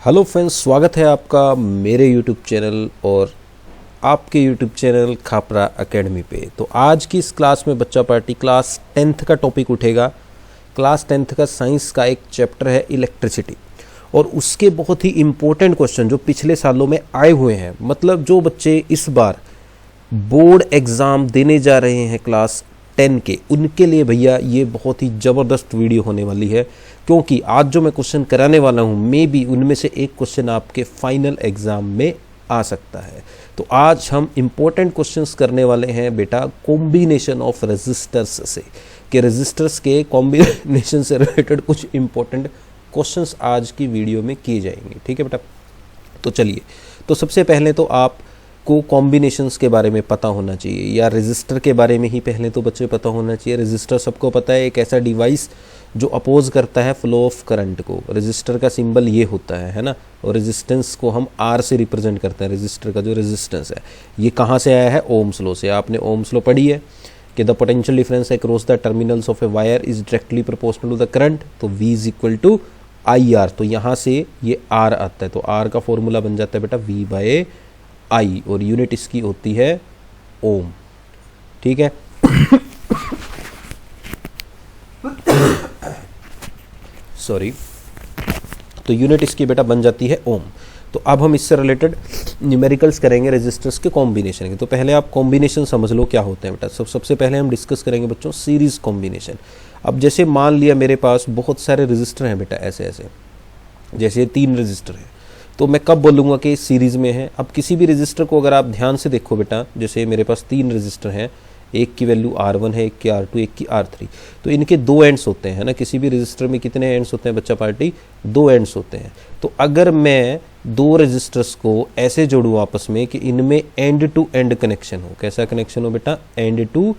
Hello friends, स्वागत है आपका मेरे यूट्यूब चैनल और आपके यूट्यूब चैनल खापरा एकेडमी पे। तो आज की इस क्लास में बच्चा पार्टी क्लास 10th का टॉपिक उठेगा। क्लास 10th का साइंस का एक चैप्टर है इलेक्ट्रिसिटी, और उसके बहुत ही इम्पोर्टेंट क्वेश्चन जो पिछले सालों में आए हुए हैं, मतलब जो बच्चे इस बार बोर्ड एग्ज़ाम देने जा रहे हैं क्लास 10 के, उनके लिए भैया ये बहुत ही ज़बरदस्त वीडियो होने वाली है। क्योंकि आज जो मैं क्वेश्चन कराने वाला हूँ, मे बी उनमें से एक क्वेश्चन आपके फाइनल एग्ज़ाम में आ सकता है। तो आज हम इम्पोर्टेंट क्वेश्चंस करने वाले हैं बेटा कॉम्बिनेशन ऑफ रेजिस्टर्स से, कि रेजिस्टर्स के कॉम्बिनेशन से रिलेटेड कुछ इम्पोर्टेंट क्वेश्चंस आज की वीडियो में किए जाएंगे। ठीक है बेटा, तो चलिए। तो सबसे पहले तो आपको कॉम्बिनेशंस के बारे में पता होना चाहिए, या रेजिस्टर के बारे में ही पहले तो बच्चे पता होना चाहिए। रेजिस्टर सबको पता है, एक ऐसा डिवाइस जो अपोज करता है फ्लो ऑफ करंट को। रेजिस्टर का सिंबल ये होता है ना, और रेजिस्टेंस को हम आर से रिप्रेजेंट करते हैं। रेजिस्टर का जो रेजिस्टेंस है ये कहाँ से आया है? ओम्स लॉ से। आपने ओम्स लॉ पढ़ी है कि the potential difference across the terminals of a wire is directly proportional to the current. तो V is equal to I R, तो यहाँ से ये आर आता है, तो आर का फॉर्मूला बन जाता है बेटा V बाय आई, और यूनिट इसकी होती है ओम। ठीक है सॉरी, तो यूनिट इसकी बेटा बन जाती है ओम। तो अब हम इससे रिलेटेड न्यूमेरिकल्स करेंगे रेजिस्टर्स के कॉम्बिनेशन के। तो पहले आप कॉम्बिनेशन समझ लो क्या होते हैं बेटा। सबसे पहले हम डिस्कस करेंगे बच्चों सीरीज कॉम्बिनेशन। अब जैसे मान लिया मेरे पास बहुत सारे रेजिस्टर हैं बेटा, ऐसे ऐसे, जैसे 3 रेजिस्टर हैं, तो मैं कब बोलूँगा कि सीरीज़ में है? अब किसी भी रेजिस्टर को अगर आप ध्यान से देखो बेटा, जैसे मेरे पास 3 रेजिस्टर हैं, एक की वैल्यू R1 है, एक की R2, एक की R3, तो इनके 2 एंड्स होते हैं ना। किसी भी रेजिस्टर में कितने एंड्स होते हैं बच्चा पार्टी? 2 एंड्स होते हैं। तो अगर मैं 2 रेजिस्टर्स को ऐसे जोड़ूँ आपस में कि इनमें एंड टू एंड कनेक्शन हो, कैसा कनेक्शन हो बेटा? एंड टू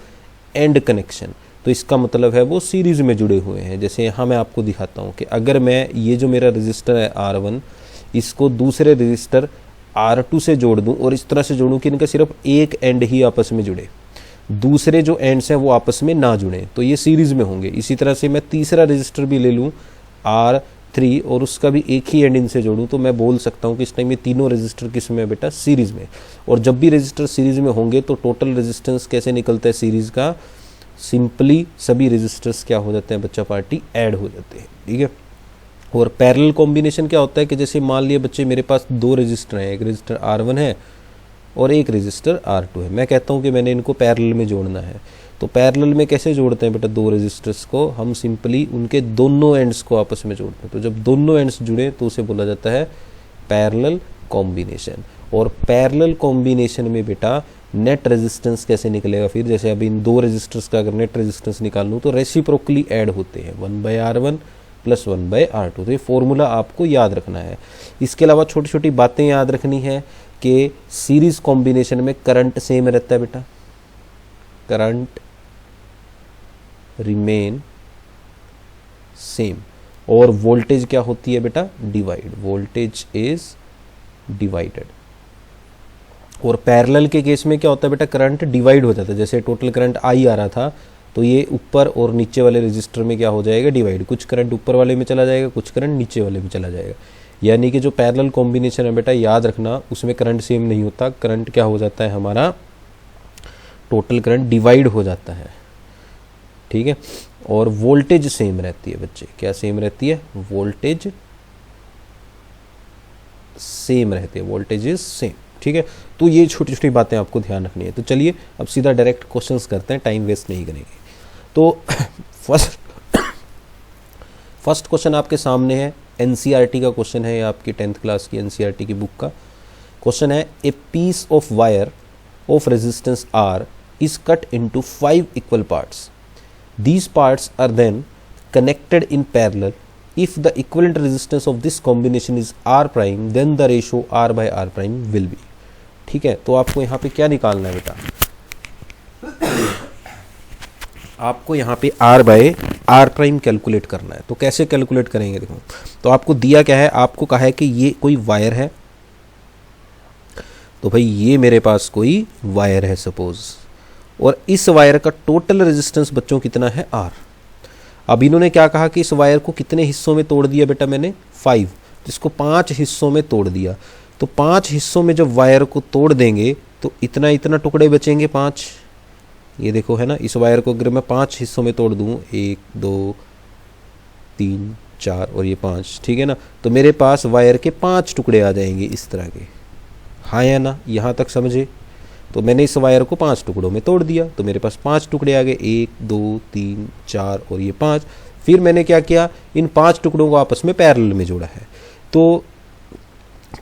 एंड कनेक्शन, तो इसका मतलब है वो सीरीज में जुड़े हुए हैं। जैसे यहाँ मैं आपको दिखाता हूँ कि अगर मैं ये जो मेरा रेजिस्टर है R1, इसको दूसरे रजिस्टर R2 से जोड़ दूं और इस तरह से जोड़ूं कि इनका सिर्फ एक एंड ही आपस में जुड़े, दूसरे जो एंड्स हैं वो आपस में ना जुड़े, तो ये सीरीज में होंगे। इसी तरह से मैं तीसरा रजिस्टर भी ले लूं R3 और उसका भी एक ही एंड इनसे जोड़ूं, तो मैं बोल सकता हूं कि इस टाइम ये तीनों रजिस्टर किस में है बेटा? सीरीज में। और जब भी रजिस्टर सीरीज में होंगे तो टोटल रेजिस्टेंस कैसे निकलता है सीरीज का? सिंपली सभी रजिस्टर्स क्या हो जाते हैं बच्चा पार्टी? ऐड हो जाते हैं। ठीक है। और पैरेलल कॉम्बिनेशन क्या होता है कि जैसे मान लिए बच्चे मेरे पास 2 रजिस्टर हैं, एक रजिस्टर R1 है और एक रजिस्टर R2 है। मैं कहता हूं कि मैंने इनको पैरेलल में जोड़ना है, तो पैरेलल में कैसे जोड़ते हैं बेटा 2 रजिस्टर्स को? हम सिंपली उनके दोनों एंड्स को आपस में जोड़ते हैं। तो जब दोनों एंड्स जुड़े तो उसे बोला जाता है पैरेलल कॉम्बिनेशन। और पैरेलल कॉम्बिनेशन में बेटा नेट रेजिस्टेंस कैसे निकलेगा फिर? जैसे अभी इन 2 रजिस्टर्स का अगर नेट रेजिस्टेंस निकालूँ तो रेसिप्रोकली ऐड होते हैं, 1/R1 + 1/R2। तो ये फॉर्मूला आपको याद रखना है। इसके अलावा छोटी छोटी बातें याद रखनी है कि सीरीज कॉम्बिनेशन में करंट सेम रहता है बेटा, करंट रिमेन सेम, और वोल्टेज क्या होती है बेटा? Divide, voltage is divided. और पैरेलल के केस में क्या होता है बेटा? करंट डिवाइड हो जाता है। जैसे टोटल करंट I आ रहा था, तो ये ऊपर और नीचे वाले रजिस्टर में क्या हो जाएगा? डिवाइड। कुछ करंट ऊपर वाले में चला जाएगा, कुछ करंट नीचे वाले में चला जाएगा। यानी कि जो पैरेलल कॉम्बिनेशन है बेटा, याद रखना, उसमें करंट सेम नहीं होता। करंट क्या हो जाता है हमारा? टोटल करंट डिवाइड हो जाता है। ठीक है। और वोल्टेज सेम रहती है बच्चे। क्या सेम रहती है? वोल्टेज सेम रहती है, वोल्टेज इज सेम। ठीक है। तो ये छोटी छोटी बातें आपको ध्यान रखनी है। तो चलिए अब सीधा डायरेक्ट क्वेश्चंस करते हैं, टाइम वेस्ट नहीं करेंगे। तो फर्स्ट क्वेश्चन आपके सामने है, एनसीईआरटी का क्वेश्चन है, आपकी 10th क्लास की एनसीईआरटी की बुक का क्वेश्चन है। A piece of wire of resistance R is cut into 5 equal parts. These parts are then connected in parallel. If the equivalent resistance of this combination is R prime, then the ratio R/R prime will be. ठीक है। तो आपको यहाँ पे क्या निकालना है बेटा? आपको यहाँ पे R/R प्राइम कैलकुलेट करना है। तो कैसे कैलकुलेट करेंगे? देखो, तो आपको दिया क्या है? आपको कहा है कि ये कोई वायर है, तो भाई ये मेरे पास कोई वायर है सपोज, और इस वायर का टोटल रेजिस्टेंस बच्चों कितना है? R। अब इन्होंने क्या कहा कि इस वायर को कितने हिस्सों में तोड़ दिया बेटा मैंने? 5। जिसको 5 हिस्सों में तोड़ दिया। तो 5 हिस्सों में जब वायर को तोड़ देंगे तो इतना इतना टुकड़े बचेंगे 5। ये देखो है ना, इस वायर को अगर मैं 5 हिस्सों में तोड़ दूँ, 1 2 3 4 और ये 5, ठीक है ना, तो मेरे पास वायर के 5 टुकड़े आ जाएंगे इस तरह के। हाँ या ना, यहाँ तक समझे? तो मैंने इस वायर को 5 टुकड़ों में तोड़ दिया तो मेरे पास 5 टुकड़े आ गए, 1 2 3 4 और ये 5। फिर मैंने क्या किया, इन 5 टुकड़ों को आपस में पैरेलल में जोड़ा है। तो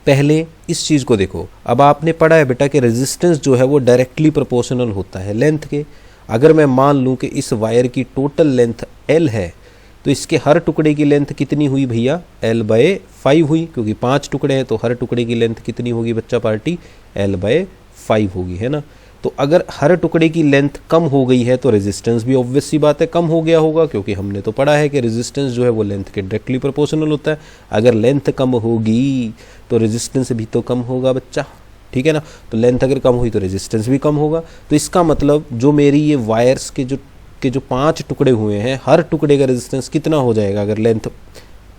पहले इस चीज़ को देखो, अब आपने पढ़ा है बेटा कि रेजिस्टेंस जो है वो डायरेक्टली प्रोपोर्शनल होता है लेंथ के। अगर मैं मान लूँ कि इस वायर की टोटल लेंथ L है तो इसके हर टुकड़े की लेंथ कितनी हुई भैया, L/5 हुई, क्योंकि 5 टुकड़े हैं तो हर टुकड़े की लेंथ कितनी होगी बच्चा पार्टी, L/5 होगी, है ना। तो अगर हर टुकड़े की लेंथ कम हो गई है तो रेजिस्टेंस भी ऑब्वियस सी बात है कम हो गया होगा, क्योंकि हमने तो पढ़ा है कि रेजिस्टेंस जो है वो लेंथ के डायरेक्टली प्रोपोर्शनल होता है। अगर लेंथ कम होगी तो रेजिस्टेंस भी तो कम होगा बच्चा, ठीक है ना। तो लेंथ अगर कम हुई तो रेजिस्टेंस भी कम होगा। तो इसका मतलब जो मेरी ये वायर्स के जो 5 टुकड़े हुए हैं, हर टुकड़े का रेजिस्टेंस कितना हो जाएगा अगर लेंथ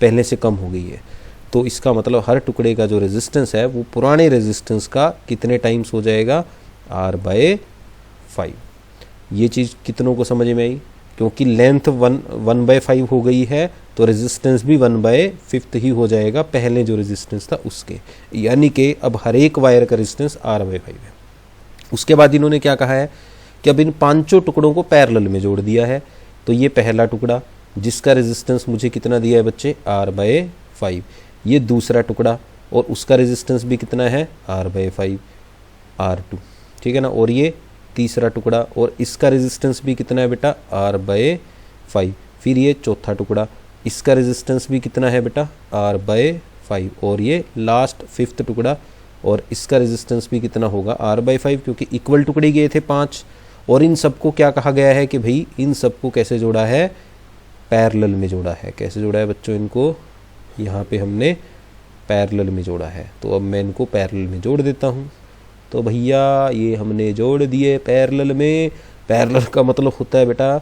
पहले से कम हो गई है। तो इसका मतलब हर टुकड़े का जो रेजिस्टेंस है वो पुराने रेजिस्टेंस का कितने टाइम्स हो जाएगा, R/5। ये चीज़ कितनों को समझ में आई? क्योंकि लेंथ 1/5 हो गई है तो रेजिस्टेंस भी 1/5 ही हो जाएगा पहले जो रेजिस्टेंस था उसके, यानी कि अब हर एक वायर का रेजिस्टेंस R/5 है। उसके बाद इन्होंने क्या कहा है कि अब इन 5 टुकड़ों को पैरेलल में जोड़ दिया है। तो ये पहला टुकड़ा जिसका रेजिस्टेंस मुझे कितना दिया है बच्चे, R/5। ये दूसरा टुकड़ा और उसका रेजिस्टेंस भी कितना है, R/5, R2, ठीक है ना। और ये तीसरा टुकड़ा और इसका रेजिस्टेंस भी कितना है बेटा, R/5। फिर ये चौथा टुकड़ा, इसका रेजिस्टेंस भी कितना है बेटा, R/5। और ये लास्ट 5th टुकड़ा और इसका रेजिस्टेंस भी कितना होगा, R/5, क्योंकि इक्वल टुकड़े गए थे 5। और इन सबको क्या कहा गया है कि भाई इन सबको कैसे जोड़ा है, पैरेलल में जोड़ा है। कैसे जोड़ा है बच्चों, इनको यहाँ पे हमने पैरेलल में जोड़ा है। तो अब मैं इनको पैरेलल में जोड़ देता हूँ। तो भैया ये हमने जोड़ दिए पैरेलल में। पैरेलल का मतलब होता है बेटा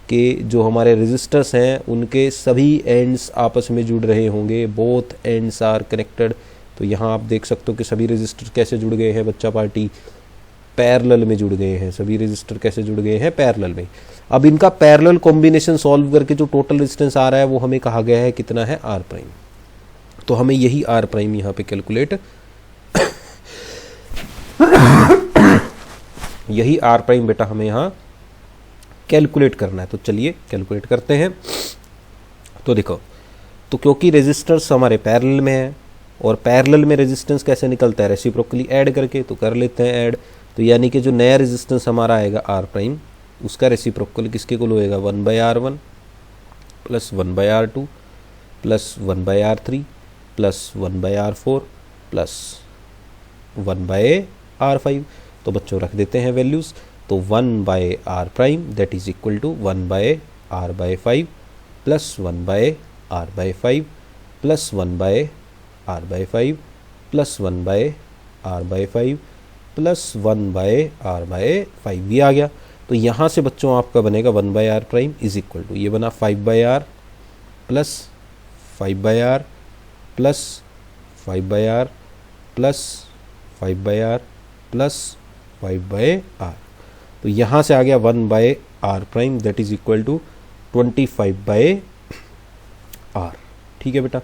कि जो हमारे रेजिस्टर्स हैं उनके सभी एंड्स आपस में जुड़ रहे होंगे, बोथ एंड्स आर कनेक्टेड। तो यहाँ आप देख सकते हो कि सभी रेजिस्टर कैसे जुड़ गए हैं बच्चा पार्टी, पैरेलल में जुड़ गए हैं। सभी रेजिस्टर कैसे जुड़ गए हैं, पैरेलल में। अब इनका पैरेलल कॉम्बिनेशन सॉल्व करके जो टोटल रेजिस्टेंस आ रहा है वो हमें कहा गया है कितना है, R'। तो हमें यही R' यहाँ पे कैलकुलेट यही R' बेटा हमें यहाँ कैलकुलेट करना है। तो चलिए कैलकुलेट करते हैं। तो देखो, तो क्योंकि रेजिस्टर्स हमारे पैरेलल में है और पैरेलल में रेजिस्टेंस कैसे निकलता है, रेसिप्रोकली ऐड करके। तो कर लेते हैं ऐड। तो यानी कि जो नया रेजिस्टेंस हमारा आएगा R', उसका रेसिप्रोकल किसके को होएगा, 1/R1 plus 1/R2 plus 1/R3 plus 1/R4 plus 1/R5। तो बच्चों रख देते हैं वैल्यूज़। तो 1/R' that is equal to 1/R/5 plus 1/R/5 plus 1/R/5 plus 1/R/5 plus 1/R/5 भी आ गया। तो यहाँ से बच्चों आपका बनेगा 1/R' इज इक्वल टू, ये बना 5/R plus 5/R plus 5/R plus 5/R plus 5/R। तो यहाँ से आ गया 1/R' that is equal to 25/R। ठीक है बेटा।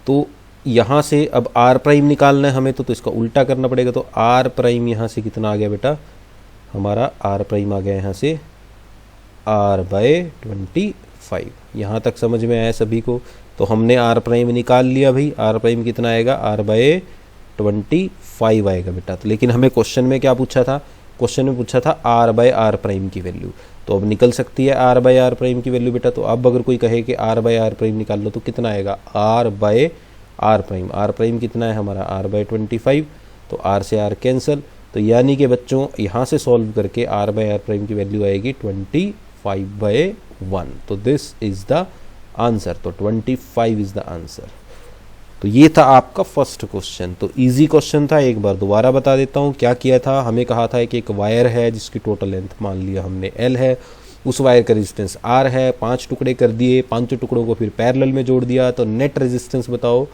तो यहाँ से अब R' निकालना है हमें, तो इसका उल्टा करना पड़ेगा। तो R' यहाँ से कितना आ गया बेटा, हमारा R' आ गया यहाँ से R/25। यहाँ तक समझ में आया सभी को। तो हमने R' निकाल लिया भाई। R' कितना आएगा, R/25 आएगा बेटा। तो लेकिन हमें क्वेश्चन में क्या पूछा था, क्वेश्चन में पूछा था R/R' की वैल्यू। तो अब निकल सकती है R/R' की वैल्यू बेटा। तो अब अगर कोई कहे कि R/R' निकाल लो तो कितना आएगा, R/R'। कितना है हमारा, R/25। तो R से R कैंसिल। तो यानी कि बच्चों यहाँ से सॉल्व करके R/R' की वैल्यू आएगी 25/1। तो दिस इज द आंसर। तो 25 इज द आंसर। तो ये था आपका फर्स्ट क्वेश्चन। तो इजी क्वेश्चन था, एक बार दोबारा बता देता हूँ क्या किया था। हमें कहा था कि एक वायर है जिसकी टोटल लेंथ मान लिया हमने L है, उस वायर का रेजिस्टेंस R है, 5 टुकड़े कर दिए, 5 टुकड़ों को फिर पैरेलल में जोड़ दिया। तो नेट रेजिस्टेंस बताओ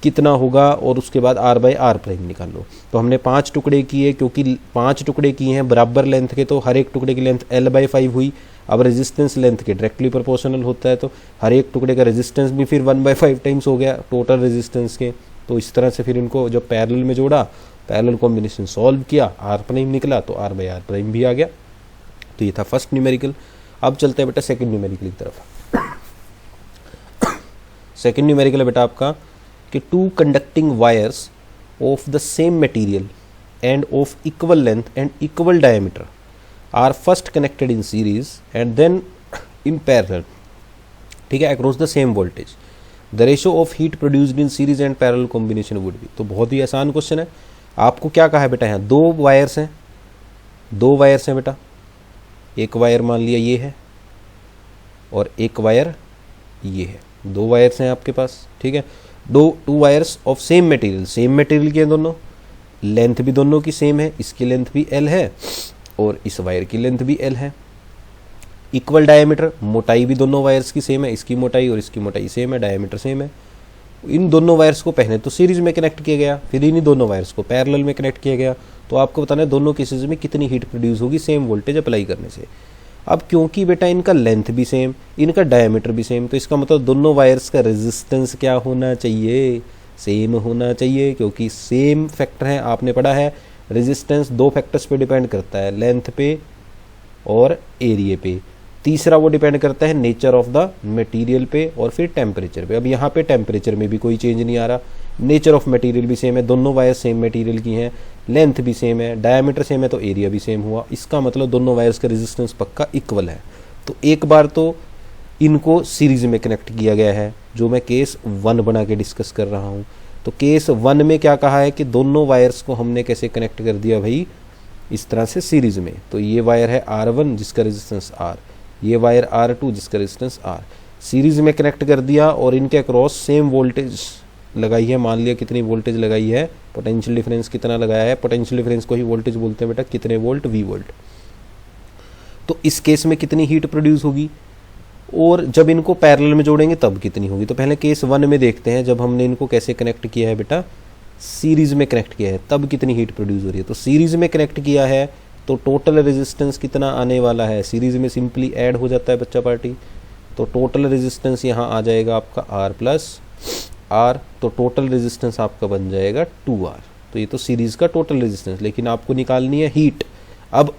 कितना होगा, और उसके बाद आर बाई आर प्राइम निकाल लो। तो हमने 5 टुकड़े किए, क्योंकि 5 टुकड़े किए हैं बराबर लेंथ के, तो हर एक टुकड़े की लेंथ L/5 हुई। अब रेजिस्टेंस लेंथ के डायरेक्टली प्रोपोर्शनल होता है, तो हर एक टुकड़े का रेजिस्टेंस भी फिर 1/5 टाइम्स हो गया टोटल रेजिस्टेंस के। तो इस तरह से फिर इनको जब पैरेलल में जोड़ा, पैरेलल कॉम्बिनेशन सॉल्व किया, आर प्राइम निकला, तो आर बाई आर प्राइम भी आ गया। तो ये था फर्स्ट न्यूमेरिकल। अब चलते हैं बेटा सेकंड न्यूमेरिकल की तरफ। सेकंड न्यूमेरिकल है बेटा आपका कि 2 conducting wires of the same material and of equal length and equal diameter are first connected in series and then in parallel, ठीक है, across the same voltage. The ratio of heat produced in series and parallel combination would be. तो बहुत ही आसान question है। आपको क्या कहा है बेटा, यहाँ 2 वायर्स हैं बेटा। एक वायर मान लिया ये है और एक वायर ये है, 2 वायर्स हैं आपके पास, ठीक है। 2 wires of same material, same material के दोनों, लेंथ भी दोनों की सेम है, इसकी लेंथ भी L है और इस वायर की लेंथ भी L है। इक्वल डायमीटर, मोटाई भी दोनों वायर्स की सेम है, इसकी मोटाई और इसकी मोटाई सेम है, डायमीटर सेम है। इन दोनों वायर्स को पहले तो सीरीज में कनेक्ट किया गया, फिर इन्हीं दोनों वायर्स को पैरेलल में कनेक्ट किया गया। तो आपको बताना है दोनों केसेस में कितनी हीट प्रोड्यूस होगी सेम वोल्टेज अप्लाई करने से। अब क्योंकि बेटा इनका लेंथ भी सेम, इनका डायमीटर भी सेम, तो इसका मतलब दोनों वायर्स का रेजिस्टेंस क्या होना चाहिए, सेम होना चाहिए, क्योंकि सेम फैक्टर है। आपने पढ़ा है रेजिस्टेंस 2 फैक्टर्स पे डिपेंड करता है, लेंथ पे और एरिया पे। तीसरा वो डिपेंड करता है नेचर ऑफ द मटेरियल पे और फिर टेम्परेचर पे। अब यहाँ पे टेम्परेचर में भी कोई चेंज नहीं आ रहा, नेचर ऑफ मटेरियल भी सेम है, दोनों वायर सेम मटेरियल की हैं, लेंथ भी सेम है, डायमीटर सेम है, तो एरिया भी सेम हुआ। इसका मतलब दोनों वायर्स का रेजिस्टेंस पक्का इक्वल है। तो एक बार तो इनको सीरीज में कनेक्ट किया गया है, जो मैं केस 1 बना के डिस्कस कर रहा हूँ। तो केस 1 में क्या कहा है कि दोनों वायर्स को हमने कैसे कनेक्ट कर दिया भाई, इस तरह से सीरीज में। तो ये वायर है R1 जिसका रेजिस्टेंस R, ये वायर R2 जिसका रेजिस्टेंस R, सीरीज में कनेक्ट कर दिया और इनके अक्रॉस सेम वोल्टेज लगाई है। मान लिया कितनी वोल्टेज लगाई है, पोटेंशियल डिफरेंस कितना लगाया है, पोटेंशियल डिफरेंस को ही वोल्टेज बोलते हैं बेटा, कितने वोल्ट, V वोल्ट। तो इस केस में कितनी हीट प्रोड्यूस होगी, और जब इनको पैरेलल में जोड़ेंगे तब कितनी होगी। तो पहले केस 1 में देखते हैं, जब हमने इनको कैसे कनेक्ट किया है बेटा, सीरीज में कनेक्ट किया है, तब कितनी हीट प्रोड्यूस हो रही है। तो सीरीज में कनेक्ट किया है तो टोटल रेजिस्टेंस कितना आने वाला है, सीरीज में सिंपली ऐड हो जाता है बच्चा पार्टी। तो टोटल रेजिस्टेंस यहाँ आ जाएगा आपका R प्लस R, तो टोटल रेजिस्टेंस आपका बन जाएगा 2R। तो ये तो सीरीज का टोटल रेजिस्टेंस, लेकिन आपको निकालनी है हीट। अब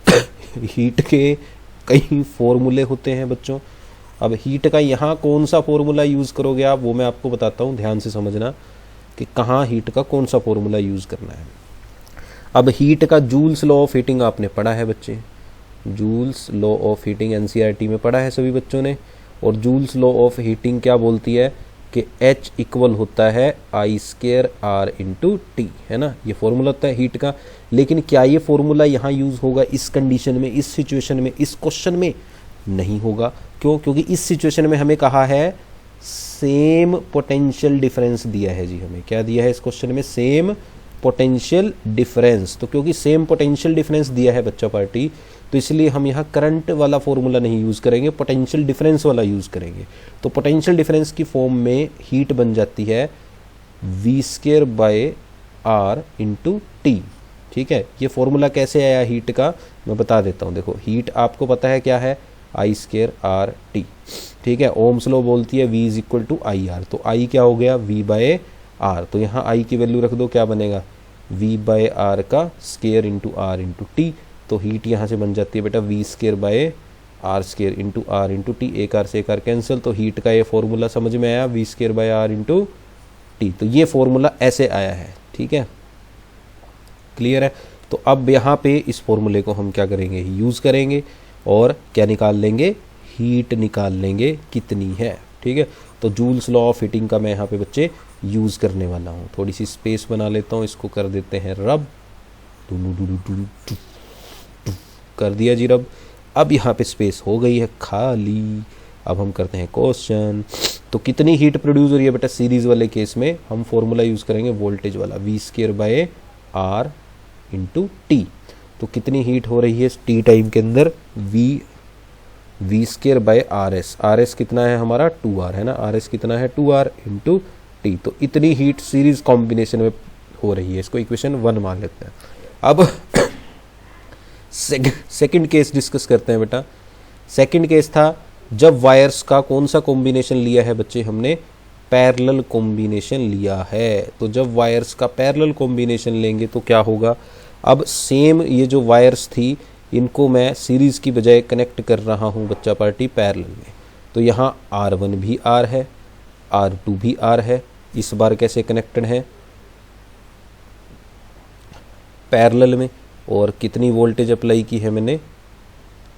हीट के कई फॉर्मूले होते हैं बच्चों। अब हीट का यहाँ कौन सा फॉर्मूला यूज़ करोगे आप, वो मैं आपको बताता हूँ, ध्यान से समझना कि कहाँ हीट का कौन सा फॉर्मूला यूज़ करना है। अब हीट का जूल्स लॉ ऑफ हीटिंग आपने पढ़ा है बच्चे, joules law of heating NCERT में पढ़ा है सभी बच्चों ने। और जूल्स लॉ ऑफ हीटिंग क्या बोलती है कि H इक्वल होता है I² R इंटू टी, है ना, ये फॉर्मूला होता है हीट का। लेकिन क्या ये फॉर्मूला यहाँ यूज़ होगा इस कंडीशन में, इस सिचुएशन में, इस क्वेश्चन में? नहीं होगा। क्यों? क्योंकि इस सिचुएशन में हमें कहा है सेम पोटेंशियल डिफरेंस दिया है जी, हमें क्या दिया है इस क्वेश्चन में, सेम पोटेंशियल डिफरेंस। तो क्योंकि सेम पोटेंशियल डिफरेंस दिया है बच्चा पार्टी, तो इसलिए हम यहाँ करंट वाला फॉर्मूला नहीं यूज़ करेंगे, पोटेंशियल डिफरेंस वाला यूज़ करेंगे। तो पोटेंशियल डिफरेंस की फॉर्म में हीट बन जाती है V² bye R into T, ठीक है। ये फॉर्मूला कैसे आया हीट का, मैं बता देता हूँ। देखो हीट आपको पता है क्या है, I² R T, ठीक है। ओम्स लॉ बोलती है V is equal to IR, तो I क्या हो गया, V बाय R। तो यहाँ I की वैल्यू रख दो, क्या बनेगा, V बाय R का square into R into t. तो हीट यहाँ से बन जाती है बेटा V² by R² into R into t, एक R से एक R कैंसिल। तो हीट का ये फॉर्मूला समझ में आया, V² bye R into t. तो ये फॉर्मूला ऐसे आया है, ठीक है, क्लियर है। तो अब यहाँ पे इस फॉर्मूले को हम क्या करेंगे, यूज़ करेंगे और क्या निकाल लेंगे, हीट निकाल लेंगे कितनी है, ठीक है। तो जूल्स लॉ ऑफ हीटिंग का मैं यहाँ पे बच्चे यूज़ करने वाला हूँ। थोड़ी सी स्पेस बना लेता हूँ, इसको कर देते हैं रब, कर दिया जी रब। अब यहाँ पे स्पेस हो गई है खाली। अब हम करते हैं क्वेश्चन। तो कितनी हीट प्रोड्यूस हो रही है बेटा सीरीज वाले केस में, हम फॉर्मूला यूज़ करेंगे वोल्टेज वाला, V² bye R into t. तो कितनी हीट हो रही है टी टाइम के अंदर, V² बाय RS, RS कितना है हमारा 2R, है ना, RS कितना है 2R इंटू टी। तो इतनी हीट सीरीज कॉम्बिनेशन में हो रही है, इसको इक्वेशन 1 मान लेते हैं। अब सेकंड केस डिस्कस करते हैं बेटा। सेकंड केस था जब वायर्स का कौन सा कॉम्बिनेशन लिया है बच्चे, हमने पैरेलल कॉम्बिनेशन लिया है। तो जब वायर्स का पैरेलल कॉम्बिनेशन लेंगे तो क्या होगा, अब सेम ये जो वायर्स थी इनको मैं सीरीज की बजाय कनेक्ट कर रहा हूँ बच्चा पार्टी पैरेलल में। तो यहाँ R1 भी R है, R2 भी R है। इस बार कैसे कनेक्टेड है, पैरेलल में, और कितनी वोल्टेज अप्लाई की है मैंने,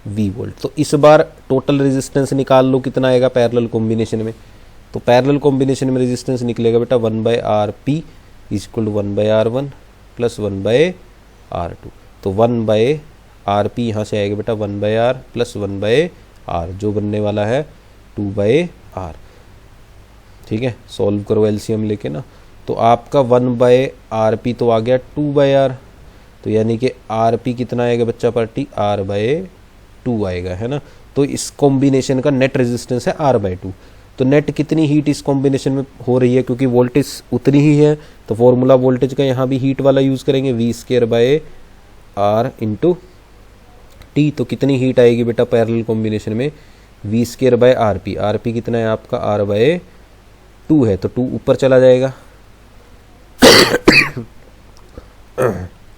V वोल्ट। तो इस बार टोटल रेजिस्टेंस निकाल लो कितना आएगा पैरेलल कॉम्बिनेशन में। तो पैरेलल कॉम्बिनेशन में रेजिस्टेंस निकलेगा बेटा 1/RP equal to 1/R1 plus 1/R2। तो 1/RP यहाँ से आएगा बेटा 1/R प्लस 1/R, जो बनने वाला है 2/R। ठीक है, सॉल्व करो एलसीएम लेके ना। तो आपका 1/RP तो आ गया 2/R, तो यानी कि RP कितना आएगा बच्चा पार्टी, R/2 आएगा, है ना। तो इस कॉम्बिनेशन का नेट रेजिस्टेंस है R/2। तो नेट कितनी हीट इस कॉम्बिनेशन में हो रही है, क्योंकि वोल्टेज उतनी ही है तो फॉर्मूला वोल्टेज का यहाँ भी हीट वाला यूज़ करेंगे, V²/R इंटू टी। तो कितनी हीट आएगी बेटा पैरेलल कॉम्बिनेशन में, V²/RP। RP कितना है आपका, R/2 है, तो 2 ऊपर चला जाएगा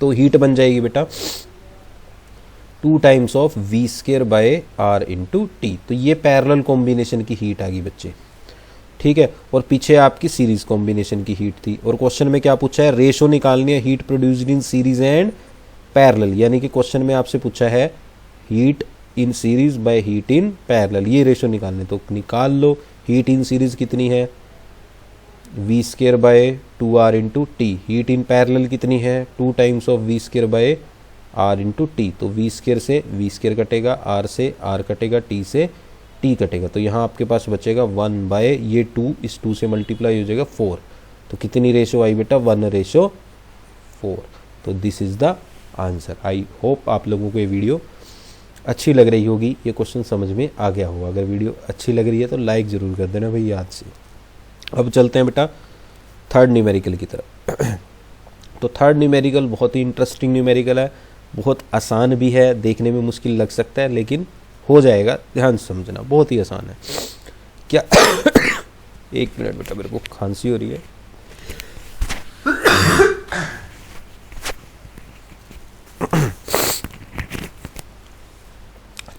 तो हीट बन जाएगी बेटा 2 times of V²/R into t. तो ये पैरेलल कॉम्बिनेशन की हीट आ गई बच्चे, ठीक है। और पीछे आपकी सीरीज कॉम्बिनेशन की हीट थी, और क्वेश्चन में क्या पूछा है, रेशो निकालनी है heat produced in series and parallel. यानी कि क्वेश्चन में आपसे पूछा है heat in series by heat in parallel, ये रेशो निकालने। तो निकाल लो, हीट इन सीरीज कितनी है, V²/2R into T. Heat in parallel कितनी है, 2 times of V²/R into t. तो V² से V² कटेगा, R से R कटेगा, T से T कटेगा। तो यहाँ आपके पास बचेगा 1/2, इस 2 से मल्टीप्लाई हो जाएगा 4। तो कितनी रेशो आई बेटा, 1/4। तो this is the answer. I hope आप लोगों को ये वीडियो अच्छी लग रही होगी, ये क्वेश्चन समझ में आ गया होगा। अगर वीडियो अच्छी लग रही है तो लाइक ज़रूर कर देना भाई याद से। अब चलते हैं बेटा थर्ड न्यूमेरिकल की तरफ। तो थर्ड न्यूमेरिकल बहुत ही इंटरेस्टिंग न्यूमेरिकल है, बहुत आसान भी है, देखने में मुश्किल लग सकता है लेकिन हो जाएगा, ध्यान से समझना, बहुत ही आसान है। क्या एक मिनट बेटा, मेरे को खांसी हो रही है।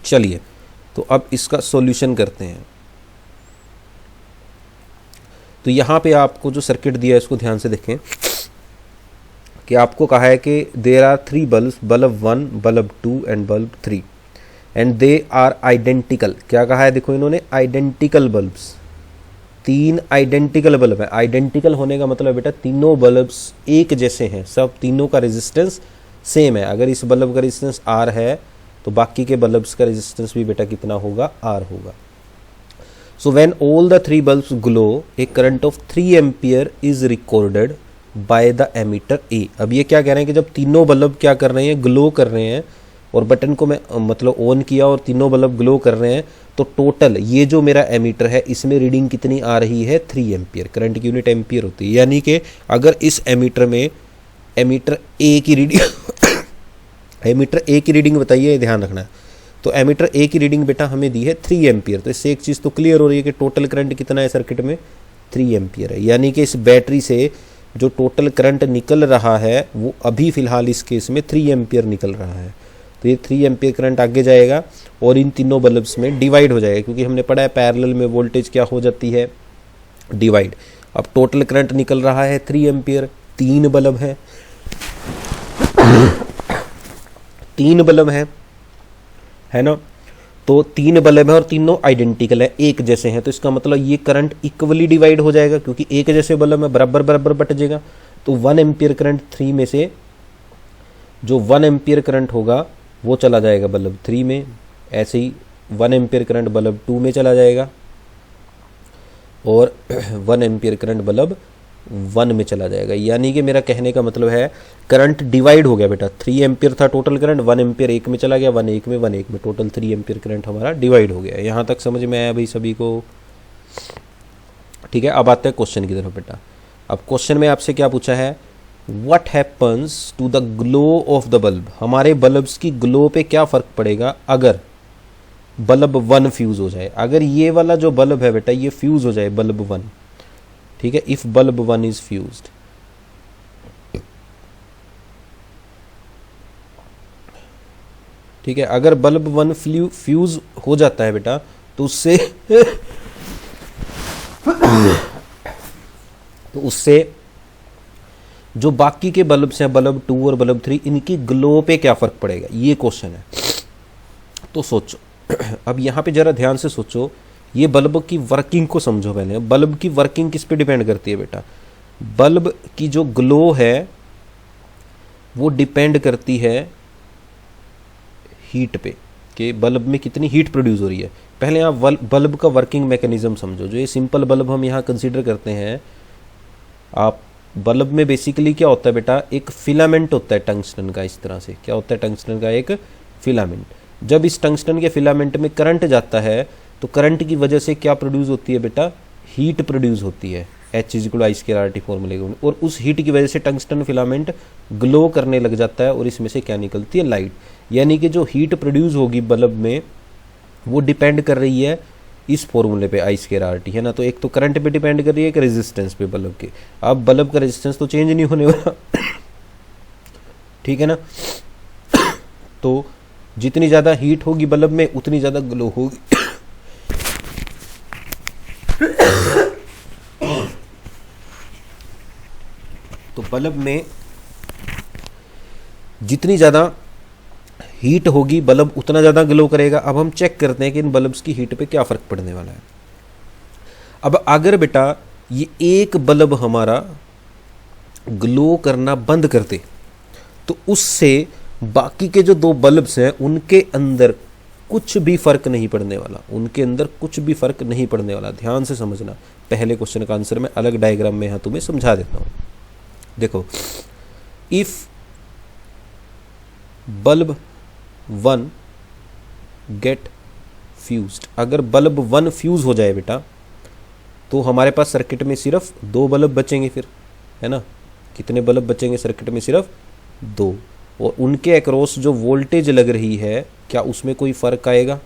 चलिए, तो अब इसका सॉल्यूशन करते हैं। तो यहाँ पे आपको जो सर्किट दिया है इसको ध्यान से देखें कि आपको कहा है कि there are 3 bulbs, bulb 1, bulb 2 and bulb 3 and they are identical. क्या कहा है, देखो इन्होंने आइडेंटिकल बल्ब्स, 3 आइडेंटिकल बल्ब है। आइडेंटिकल होने का मतलब बेटा तीनों बल्ब्स एक जैसे हैं, सब तीनों का रेजिस्टेंस सेम है। अगर इस बल्ब का रेजिस्टेंस R है तो बाकी के बल्ब्स का रेजिस्टेंस भी बेटा कितना होगा, R होगा। So when all the 3 bulbs glow, a current of 3 ampere is recorded by the emitter A। अब ये क्या कह रहे हैं कि जब तीनों बल्ब क्या कर रहे हैं, ग्लो कर रहे हैं, और बटन को मैं मतलब ऑन किया और तीनों बल्ब ग्लो कर रहे हैं, तो टोटल ये जो मेरा एमीटर है इसमें रीडिंग कितनी आ रही है, 3 एम्पियर। करंट की यूनिट एम्पियर होती है। यानी कि अगर इस एमीटर में एमीटर ए की रीडिंग एमीटर ए की रीडिंग बताइए, ध्यान रखना है। तो एमीटर ए की रीडिंग बेटा हमें दी है 3 एम्पियर। तो इससे एक चीज़ तो क्लियर हो रही है कि टोटल करंट कितना है सर्किट में, 3 एम्पियर है। यानी कि इस बैटरी से जो टोटल करंट निकल रहा है वो अभी फ़िलहाल इस केस में 3 एम्पियर निकल रहा है। तो ये 3 एम्पियर करंट आगे जाएगा और इन तीनों बल्ब्स में डिवाइड हो जाएगा, क्योंकि हमने पढ़ा है पैरेलल में वोल्टेज क्या हो जाती है, डिवाइड। अब टोटल करंट निकल रहा है 3 एम्पियर, 3 बल्ब है, 3 बल्ब है ना। तो 3 बल्ब है और तीनों आइडेंटिकल है, एक जैसे हैं। तो इसका मतलब ये करंट इक्वली डिवाइड हो जाएगा, क्योंकि एक जैसे बल्ब में बराबर बराबर बट जाएगा। तो 1 एम्पियर करंट 3 में से जो 1 एम्पियर करंट होगा वो चला जाएगा बल्ब 3 में, ऐसे ही 1 एम्पियर करंट बल्ब 2 में चला जाएगा और 1 एम्पियर करंट बल्ब 1 में चला जाएगा। यानी कि मेरा कहने का मतलब है करंट डिवाइड हो गया बेटा। 3 एम्पियर था टोटल करंट, 1 एम्पियर एक में चला गया, 1 एक में, 1 एक में, टोटल 3 एम्पियर करंट हमारा डिवाइड हो गया। यहाँ तक समझ में आया भाई सभी को? ठीक है, अब आते हैं क्वेश्चन की तरफ बेटा। अब क्वेश्चन में आपसे क्या पूछा है, what happens to the glow of the bulb, हमारे बल्ब्स की ग्लो पे क्या फर्क पड़ेगा अगर बल्ब 1 फ्यूज हो जाए। अगर ये वाला जो बल्ब है बेटा ये फ्यूज हो जाए, बल्ब 1, ठीक है, इफ बल्ब 1 इज फ्यूज्ड, ठीक है, अगर बल्ब 1 फ्यूज हो जाता है बेटा तो उससे तो उससे जो बाकी के बल्ब्स हैं, बल्ब 2 और बल्ब 3, इनकी ग्लो पे क्या फर्क पड़ेगा, ये क्वेश्चन है। तो सोचो, अब यहां पे जरा ध्यान से सोचो, ये बल्ब की वर्किंग को समझो पहले। बल्ब की वर्किंग किस पे डिपेंड करती है बेटा, बल्ब की जो ग्लो है वो डिपेंड करती है हीट पे, कि बल्ब में कितनी हीट प्रोड्यूस हो रही है। पहले आप बल्ब का वर्किंग मैकेनिज्म समझो। जो ये सिंपल बल्ब हम यहाँ कंसीडर करते हैं, आप बल्ब में बेसिकली क्या होता है बेटा, एक फिलामेंट होता है टंगस्टन का, इस तरह से क्या होता है टंगस्टन का एक फिलामेंट। जब इस टंगस्टन के फिलामेंट में करंट जाता है तो करंट की वजह से क्या प्रोड्यूस होती है बेटा, हीट प्रोड्यूस होती है, H=I²RT फॉर्मूले को, और उस हीट की वजह से टंगस्टन फिलामेंट ग्लो करने लग जाता है और इसमें से क्या निकलती है, लाइट। यानी कि जो हीट प्रोड्यूस होगी बल्ब में वो डिपेंड कर रही है इस फॉर्मूले पे I²RT, है ना। तो एक तो करंट पे डिपेंड कर रही है, एक रेजिस्टेंस पे बल्ब के। अब बल्ब का रेजिस्टेंस तो चेंज नहीं होने वाला ठीक है ना। तो जितनी ज़्यादा हीट होगी बल्ब में उतनी ज़्यादा ग्लो होगी तो बल्ब में जितनी ज़्यादा हीट होगी बल्ब उतना ज़्यादा ग्लो करेगा। अब हम चेक करते हैं कि इन बल्ब्स की हीट पे क्या फ़र्क पड़ने वाला है। अब अगर बेटा ये एक बल्ब हमारा ग्लो करना बंद कर दे तो उससे बाकी के जो 2 बल्ब्स हैं उनके अंदर कुछ भी फर्क नहीं पड़ने वाला, उनके अंदर कुछ भी फर्क नहीं पड़ने वाला। ध्यान से समझना, पहले क्वेश्चन का आंसर मैं अलग डायग्राम में यहाँ तुम्हें समझा देता हूँ। देखो, इफ बल्ब 1 गेट फ्यूज्ड, अगर बल्ब 1 फ्यूज हो जाए बेटा तो हमारे पास सर्किट में सिर्फ 2 बल्ब बचेंगे, फिर है ना। कितने बल्ब बचेंगे सर्किट में, सिर्फ 2, और उनके अक्रॉस जो वोल्टेज लग रही है क्या उसमें कोई फर्क आएगा,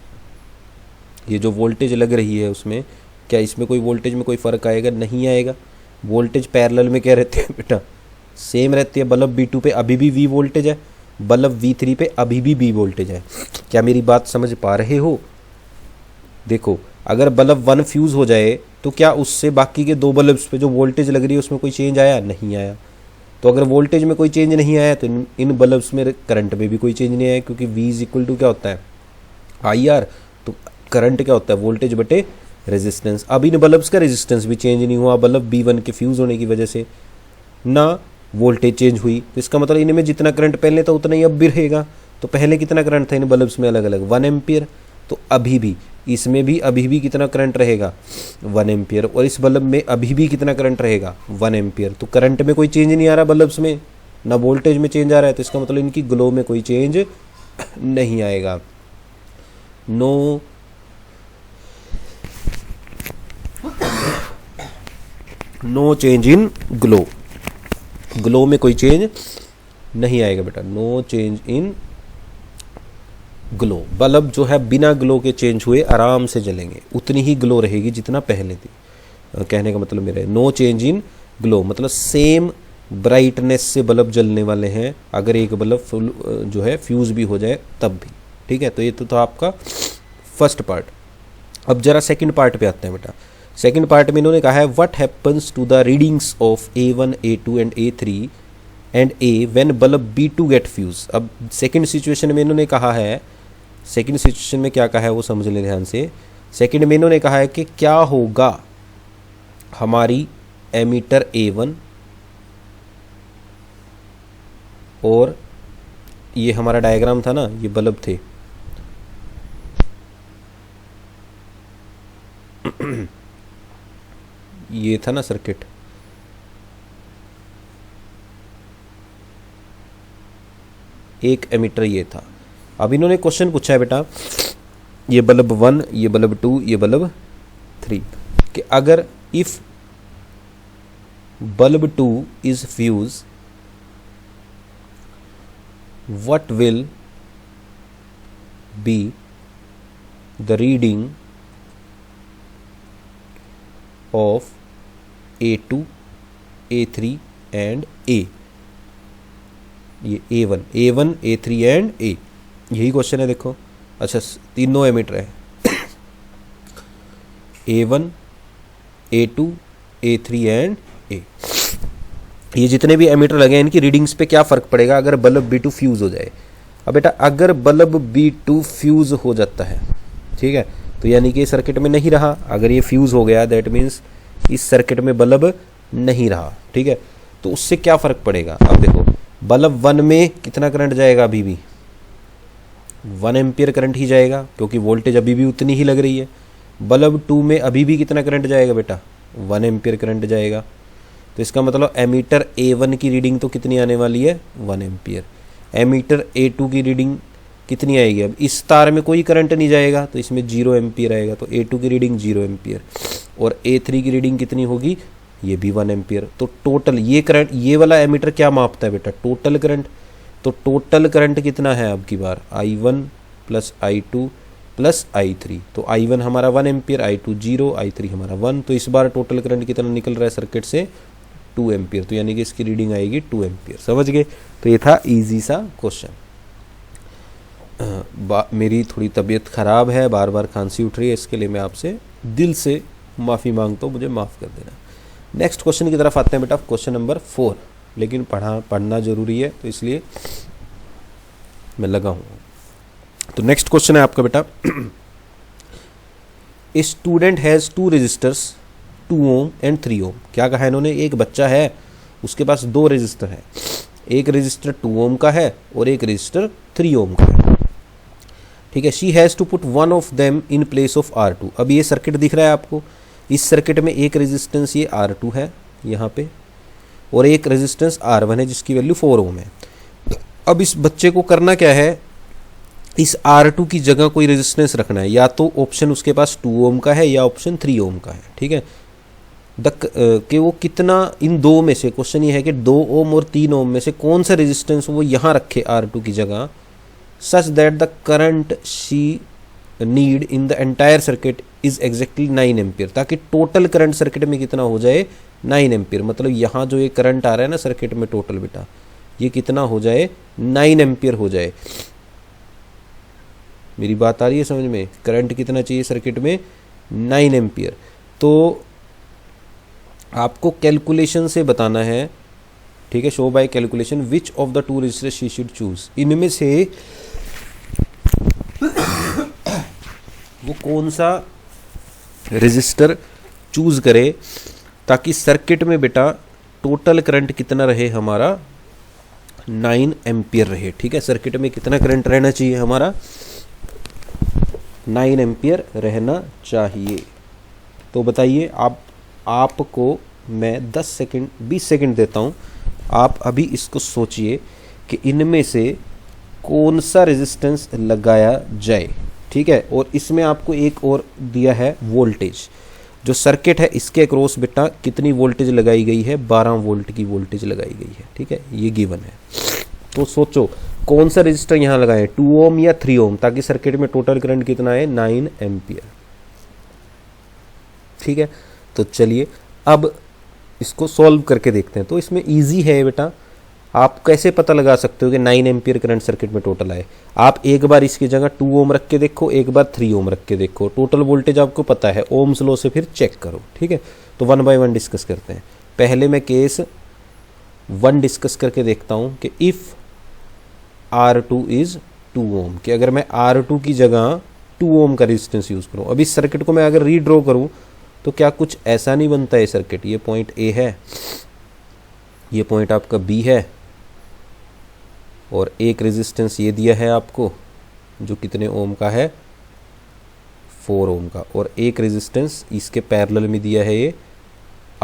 ये जो वोल्टेज लग रही है उसमें क्या इसमें कोई वोल्टेज में कोई फर्क आएगा, नहीं आएगा। वोल्टेज पैरेलल में क्या रहते हैं बेटा, सेम रहती है। बल्ब B2 पे अभी भी V वोल्टेज है, बल्ब V3 पे अभी भी B वोल्टेज है। क्या मेरी बात समझ पा रहे हो। देखो, अगर बल्ब 1 फ्यूज हो जाए तो क्या उससे बाकी के 2 बल्ब्स पे जो वोल्टेज लग रही है उसमें कोई चेंज आया, नहीं आया। तो अगर वोल्टेज में कोई चेंज नहीं आया तो इन बल्ब्स में करंट में भी कोई चेंज नहीं आया, क्योंकि V क्या होता है, IR। तो करंट क्या होता है, वोल्टेज बटे रेजिस्टेंस। अब इन बल्ब्स का रेजिस्टेंस भी चेंज नहीं हुआ बल्ब B1 के फ्यूज होने की वजह से, ना वोल्टेज चेंज हुई। तो इसका मतलब इनमें जितना करंट पहले था उतना ही अब भी रहेगा। तो पहले कितना करंट था इन बल्ब्स में अलग अलग, 1 एम्पियर। तो अभी भी इसमें भी अभी भी कितना करंट रहेगा, 1 एम्पियर, और इस बल्ब में अभी भी कितना करंट रहेगा, 1 एम्पियर। तो करंट में कोई चेंज नहीं आ रहा बल्ब्स में, ना वोल्टेज में चेंज आ रहा है। तो इसका मतलब इनकी ग्लो में कोई चेंज नहीं आएगा। No change in glow, glow में कोई चेंज नहीं आएगा बेटा, no change in glow. Bulb जो है बिना ग्लो के चेंज हुए आराम से जलेंगे, उतनी ही ग्लो रहेगी जितना पहले थी। कहने का मतलब मेरा नो चेंज इन ग्लो मतलब सेम ब्राइटनेस से बल्ब जलने वाले हैं, अगर एक बल्ब फुल जो है फ्यूज भी हो जाए तब भी। ठीक है, तो ये तो था आपका फर्स्ट पार्ट। अब जरा सेकंड पार्ट पे आते हैं बेटा। सेकंड पार्ट में इन्होंने कहा है what happens to the readings of A1, A2 and A3 and A when bulb B2 get fuse. अब सेकंड सिचुएशन में इन्होंने कहा है, सेकंड सिचुएशन में क्या कहा है वो समझ लें ध्यान से। सेकंड में इन्होंने कहा है कि क्या होगा हमारी एमीटर A1 और ये हमारा डायग्राम था ना, ये बल्ब थे ये था ना सर्किट, एक एमीटर ये था। अब इन्होंने क्वेश्चन पूछा है बेटा, ये बल्ब 1, ये बल्ब 2, ये बल्ब 3, कि अगर if bulb 2 is fused, what will be the reading of A2, A3 and A? ये A1, A3 एंड A, यही क्वेश्चन है। देखो अच्छा, तीनों एमीटर है A1, A2, A3 and A। ये जितने भी एमीटर लगे हैं इनकी रीडिंग्स पे क्या फ़र्क पड़ेगा अगर बल्ब B2 फ्यूज़ हो जाए। अब बेटा अगर बल्ब B2 फ्यूज़ हो जाता है, ठीक है, तो यानी कि सर्किट में नहीं रहा। अगर ये फ्यूज़ हो गया दैट मीन्स इस सर्किट में बल्ब नहीं रहा, ठीक है। तो उससे क्या फ़र्क पड़ेगा? अब देखो बल्ब 1 में कितना करंट जाएगा? अभी भी 1 एम्पियर करंट ही जाएगा क्योंकि वोल्टेज अभी भी उतनी ही लग रही है। बल्ब 2 में अभी भी कितना करंट जाएगा बेटा? 1 एम्पियर करंट जाएगा। तो इसका मतलब एमीटर A1 की रीडिंग तो कितनी आने वाली है? 1 एम्पियर। एमीटर A2 की रीडिंग कितनी आएगी? अब इस तार में कोई करंट नहीं जाएगा तो इसमें 0 एम्पियर आएगा, तो A2 की रीडिंग 0 एम्पियर। और A3 की रीडिंग कितनी होगी? ये भी 1 एम्पियर। तो टोटल ये करंट, ये वाला एमीटर क्या मापता है बेटा? Total current. तो टोटल करंट कितना है अब की बार? I1 plus I2 plus I3। तो I1 हमारा 1 एम्पियर, I2 0, I3 हमारा 1। तो इस बार टोटल करंट कितना निकल रहा है सर्किट से? 2 एम्पियर। तो यानी कि इसकी रीडिंग आएगी 2 एम्पियर। समझ गए? तो ये था इजी सा क्वेश्चन। मेरी थोड़ी तबीयत ख़राब है, बार बार खांसी उठ रही है, इसके लिए मैं आपसे दिल से माफ़ी मांगता हूँ, मुझे माफ़ कर देना। नेक्स्ट क्वेश्चन की तरफ आते हैं बेटा, क्वेश्चन नंबर 4। लेकिन पढ़ना ज़रूरी है तो इसलिए मैं लगा हूँ। तो नेक्स्ट क्वेश्चन है आपका बेटा, a student has 2 resistors 2 ohm and 3 ohm. क्या कहा इन्होंने? एक बच्चा है उसके पास 2 रजिस्टर है, एक रजिस्टर 2 ओम का है और एक रजिस्टर 3 ओम का है, ठीक है। She has to put one of them in place of R2। अब ये सर्किट दिख रहा है आपको, इस सर्किट में एक रेजिस्टेंस ये R2 है यहाँ पे और एक रेजिस्टेंस R1 है जिसकी वैल्यू 4 ओम है। अब इस बच्चे को करना क्या है? इस R2 की जगह कोई रेजिस्टेंस रखना है, या तो ऑप्शन उसके पास 2 ओम का है या ऑप्शन 3 ओम का है, ठीक है। कि वो कितना इन दो में से, क्वेश्चन ये है कि 2 ओम और 3 ओम में से कौन सा रेजिस्टेंस वो यहाँ रखे R2 की जगह, such that the current she need in the entire circuit is exactly 9 ampere, ताकि टोटल करंट सर्किट में कितना हो जाए? 9 एम्पियर। मतलब यहाँ जो ये करंट आ रहा है ना सर्किट में टोटल बेटा, ये कितना हो जाए? 9 एम्पियर हो जाए। मेरी बात आ रही है समझ में? करंट कितना चाहिए सर्किट में? 9 एम्पियर। तो आपको कैलकुलेशन से बताना है, ठीक है, show by calculation which of the 2 resistor she should choose. इनमें से वो कौन सा रजिस्टर चूज करे ताकि सर्किट में बेटा टोटल करंट कितना रहे हमारा? 9 एम्पियर रहे, ठीक है। सर्किट में कितना करंट रहना चाहिए हमारा? 9 एम्पियर रहना चाहिए। तो बताइए, आपको मैं 10 सेकंड 20 सेकंड देता हूँ, आप अभी इसको सोचिए कि इनमें से कौन सा रेजिस्टेंस लगाया जाए, ठीक है। और इसमें आपको एक और दिया है वोल्टेज, जो सर्किट है इसके अक्रॉस बेटा कितनी वोल्टेज लगाई गई है? 12 वोल्ट की वोल्टेज लगाई गई है, ठीक है, ये गिवन है। तो सोचो कौन सा रजिस्टर यहाँ लगाएं, 2 ओम या 3 ओम, ताकि सर्किट में टोटल करंट कितना है? 9 एम्पियर, ठीक है। तो चलिए अब इसको सॉल्व करके देखते हैं। तो इसमें इजी है बेटा, आप कैसे पता लगा सकते हो कि 9 एम्पियर करंट सर्किट में टोटल आए? आप एक बार इसकी जगह 2 ओम रख के देखो, एक बार 3 ओम रख के देखो, टोटल वोल्टेज आपको पता है, ओम्स लॉ से फिर चेक करो, ठीक है। तो 1 बाय 1 डिस्कस करते हैं। पहले मैं केस 1 डिस्कस करके देखता हूँ कि इफ़ R2 इज़ 2 ओम, कि अगर मैं R2 की जगह 2 ओम का रेजिस्टेंस यूज़ करूँ। अब इस सर्किट को मैं अगर रीड्रॉ करूँ तो क्या कुछ ऐसा नहीं बनता है सर्किट? ये पॉइंट A है, ये पॉइंट आपका B है, और एक रेजिस्टेंस ये दिया है आपको जो कितने ओम का है? 4 ओम का, और एक रेजिस्टेंस इसके पैरेलल में दिया है ये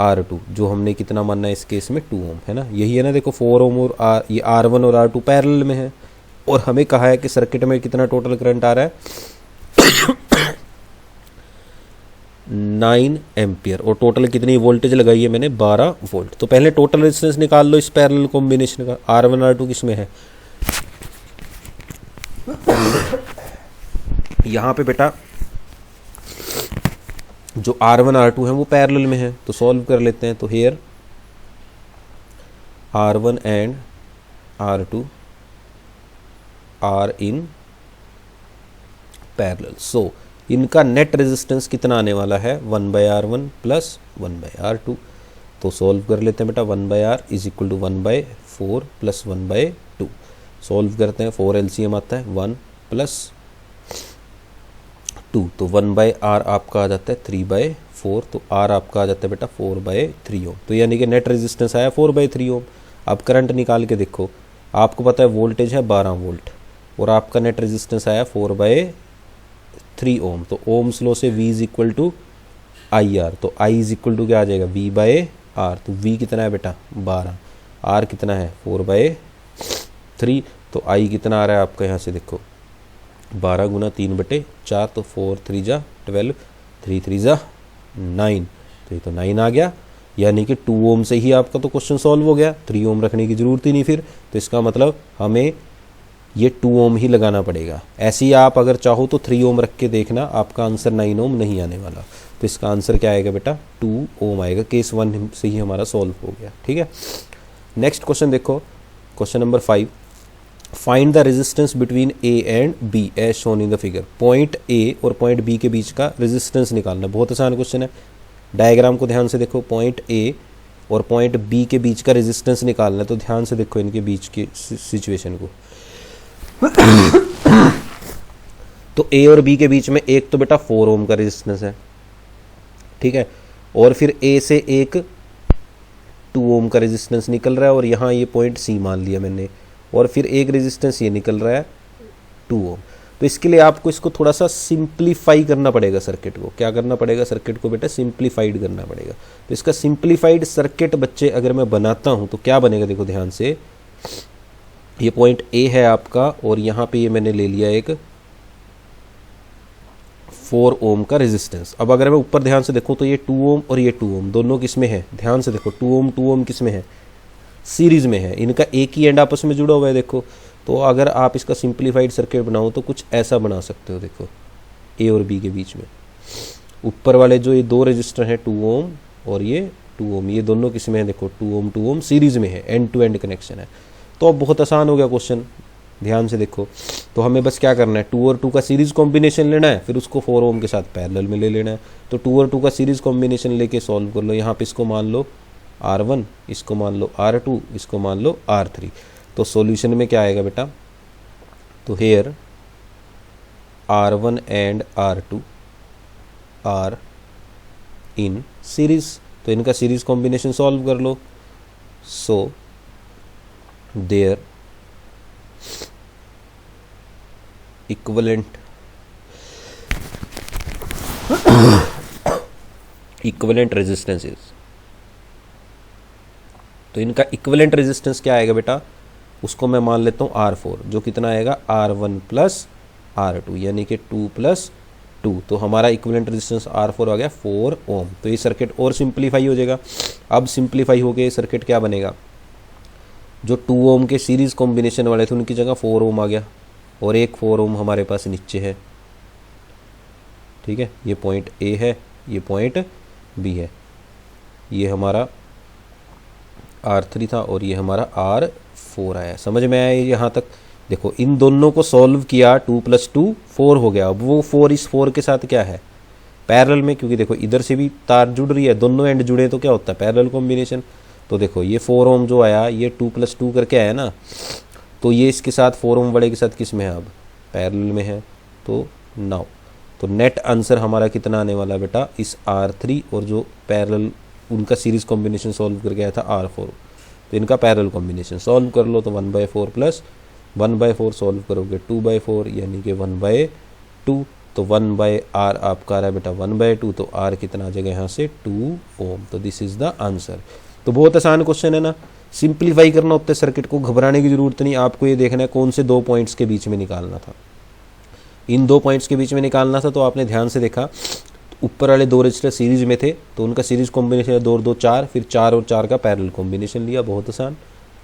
R2, जो हमने कितना मानना है इस केस में? 2 ओम, है ना। यही है ना, देखो 4 ओम और ये R1 और R2 पैरेलल में है, और हमें कहा है कि सर्किट में कितना टोटल करंट आ रहा है? 9 एम्पियर और टोटल कितनी वोल्टेज लगाई है मैंने 12 वोल्ट। तो पहले टोटल रेजिस्टेंस निकाल लो इस पैरेलल कॉम्बिनेशन का, R1 R2 किस में है, यहाँ पे बेटा जो R1 R2 है वो पैरेलल में है, तो सॉल्व कर लेते हैं। तो here R1 and R2 are in parallel, so इनका नेट रेजिस्टेंस कितना आने वाला है 1/R1 प्लस 1/R2। तो सॉल्व कर लेते हैं बेटा, 1/R is equal to 1/4 plus 1/2। सॉल्व करते हैं, 4 LCM आता है 1 प्लस 2, तो 1/R आपका आ जाता है 3/4, तो R आपका आ जाता है बेटा 4/3 ओम। तो यानी कि नेट रेजिस्टेंस आया 4/3 ओम। अब करंट निकाल के देखो, आपको पता है वोल्टेज है 12 वोल्ट और आपका नेट रेजिस्टेंस आया 4/3 ओम। तो ओम्स लॉ से V is equal to IR, तो I इज इक्वल टू क्या आ जाएगा V/R। तो V कितना है बेटा 12, R कितना है 4/3, तो I कितना आ रहा है आपका यहाँ से देखो 12 गुना 3/4, तो 4 3 जा 12, 3 3 जा 9, तो ये तो 9 आ गया। यानी कि 2 ओम से ही आपका तो क्वेश्चन सॉल्व हो गया, 3 ओम रखने की जरूरत ही नहीं फिर। तो इसका मतलब हमें ये 2 ओम ही लगाना पड़ेगा। ऐसे ही आप अगर चाहो तो 3 ओम रख के देखना, आपका आंसर 9 ओम नहीं आने वाला। तो इसका आंसर क्या आएगा बेटा 2 ओम आएगा। केस 1 से ही हमारा सॉल्व हो गया, ठीक है। नेक्स्ट क्वेश्चन देखो, question number 5, find the resistance between A and B as shown in the figure. Point A और पॉइंट बी के बीच का रेजिस्टेंस निकालना, बहुत आसान क्वेश्चन है। डायग्राम को ध्यान से देखो, पॉइंट ए और पॉइंट बी के बीच का रेजिस्टेंस निकालना है, तो ध्यान से देखो इनके बीच की सिचुएशन को। तो ए और बी के बीच में एक तो बेटा 4 ओम का रेजिस्टेंस है, ठीक है, और फिर ए से एक 2 ओम का रेजिस्टेंस निकल रहा है और यहाँ ये पॉइंट सी मान लिया मैंने, और फिर एक रेजिस्टेंस ये निकल रहा है 2 ओम। तो इसके लिए आपको इसको थोड़ा सा सिंप्लीफाई करना पड़ेगा सर्किट को। क्या करना पड़ेगा सर्किट को बेटा, सिंप्लीफाइड करना पड़ेगा। तो इसका सिंप्लीफाइड सर्किट बच्चे अगर मैं बनाता हूं तो क्या बनेगा, देखो ध्यान से, ये पॉइंट ए है आपका और यहाँ पे ये मैंने ले लिया एक 4 ओम का रेजिस्टेंस। अब अगर मैं ऊपर ध्यान से देखूं तो ये 2 ओम और ये 2 ओम दोनों किस में है, ध्यान से देखो 2 ओम किस में है, सीरीज में है, इनका एक ही एंड आपस में जुड़ा हुआ है देखो। तो अगर आप इसका सिंप्लीफाइड सर्किट बनाओ तो कुछ ऐसा बना सकते हो, देखो ए और बी के बीच में ऊपर वाले जो ये 2 रजिस्टर हैं 2 ओम और ये 2 ओम, ये दोनों किस में है, देखो 2 ओम सीरीज में है, एंड टू एंड कनेक्शन है। तो अब बहुत आसान हो गया क्वेश्चन, ध्यान से देखो। तो हमें बस क्या करना है, 2 और 2 का सीरीज कॉम्बिनेशन लेना है, फिर उसको 4 ओम के साथ पैरेलल में ले लेना है। तो 2 और 2 का सीरीज कॉम्बिनेशन लेके सॉल्व कर लो। यहाँ पे इसको मान लो R1, इसको मान लो R2, इसको मान लो R3। तो सॉल्यूशन में क्या आएगा बेटा, तो here R1 and R2 are in series, तो इनका सीरीज कॉम्बिनेशन सॉल्व कर लो। So their equivalent resistance is, तो इनका इक्विवेलेंट रेजिस्टेंस क्या आएगा बेटा, उसको मैं मान लेता हूँ R4, जो कितना आएगा R1 प्लस R2, यानी कि 2 + 2। तो हमारा इक्विवेलेंट रेजिस्टेंस R4 आ गया 4 ओम। तो ये सर्किट और सिंप्लीफाई हो जाएगा। अब सिंप्लीफाई हो गया ये सर्किट, क्या बनेगा, जो 2 ओम के सीरीज कॉम्बिनेशन वाले थे उनकी जगह 4 ओम आ गया और एक 4 ओम हमारे पास नीचे है, ठीक है। ये पॉइंट ए है, ये पॉइंट बी है, ये हमारा R3 था और ये हमारा R4 आया। समझ में आया यहाँ तक? देखो इन दोनों को सॉल्व किया, 2 + 2 4 हो गया। अब वो 4 इस 4 के साथ क्या है, पैरेलल में, क्योंकि देखो इधर से भी तार जुड़ रही है, दोनों एंड जुड़े तो क्या होता है पैरेलल कॉम्बिनेशन। तो देखो ये 4 ओम जो आया ये 2 + 2 करके आया ना, तो ये इसके साथ 4 ओम वाले के साथ किस में है, अब पैरेलल में है। तो नाउ तो नेट आंसर हमारा कितना आने वाला बेटा, इस R3 और जो पैरेलल उनका सीरीज कॉम्बिनेशन सॉल्व करके आया था R4, तो इनका पैरेलल कॉम्बिनेशन सॉल्व कर लो। तो 1/4 + 1/4 सॉल्व करोगे 2/4, यानी कि 1/2। तो 1/R आपका आ रहा है बेटा 1/2, तो R कितना आ जाएगा यहाँ से 2 ओम। तो दिस इज द आंसर। तो बहुत आसान क्वेश्चन है ना, सिंप्लीफाई करना होता है सर्किट को, घबराने की जरूरत नहीं। आपको ये देखना है कौन से 2 पॉइंट्स के बीच में निकालना था, इन 2 पॉइंट्स के बीच में निकालना था। तो आपने ध्यान से देखा, ऊपर वाले दो रजिस्टर सीरीज में थे तो उनका सीरीज कॉम्बिनेशन 2 और 2 4, फिर 4 और 4 का पैरेलल कॉम्बिनेशन लिया, बहुत आसान।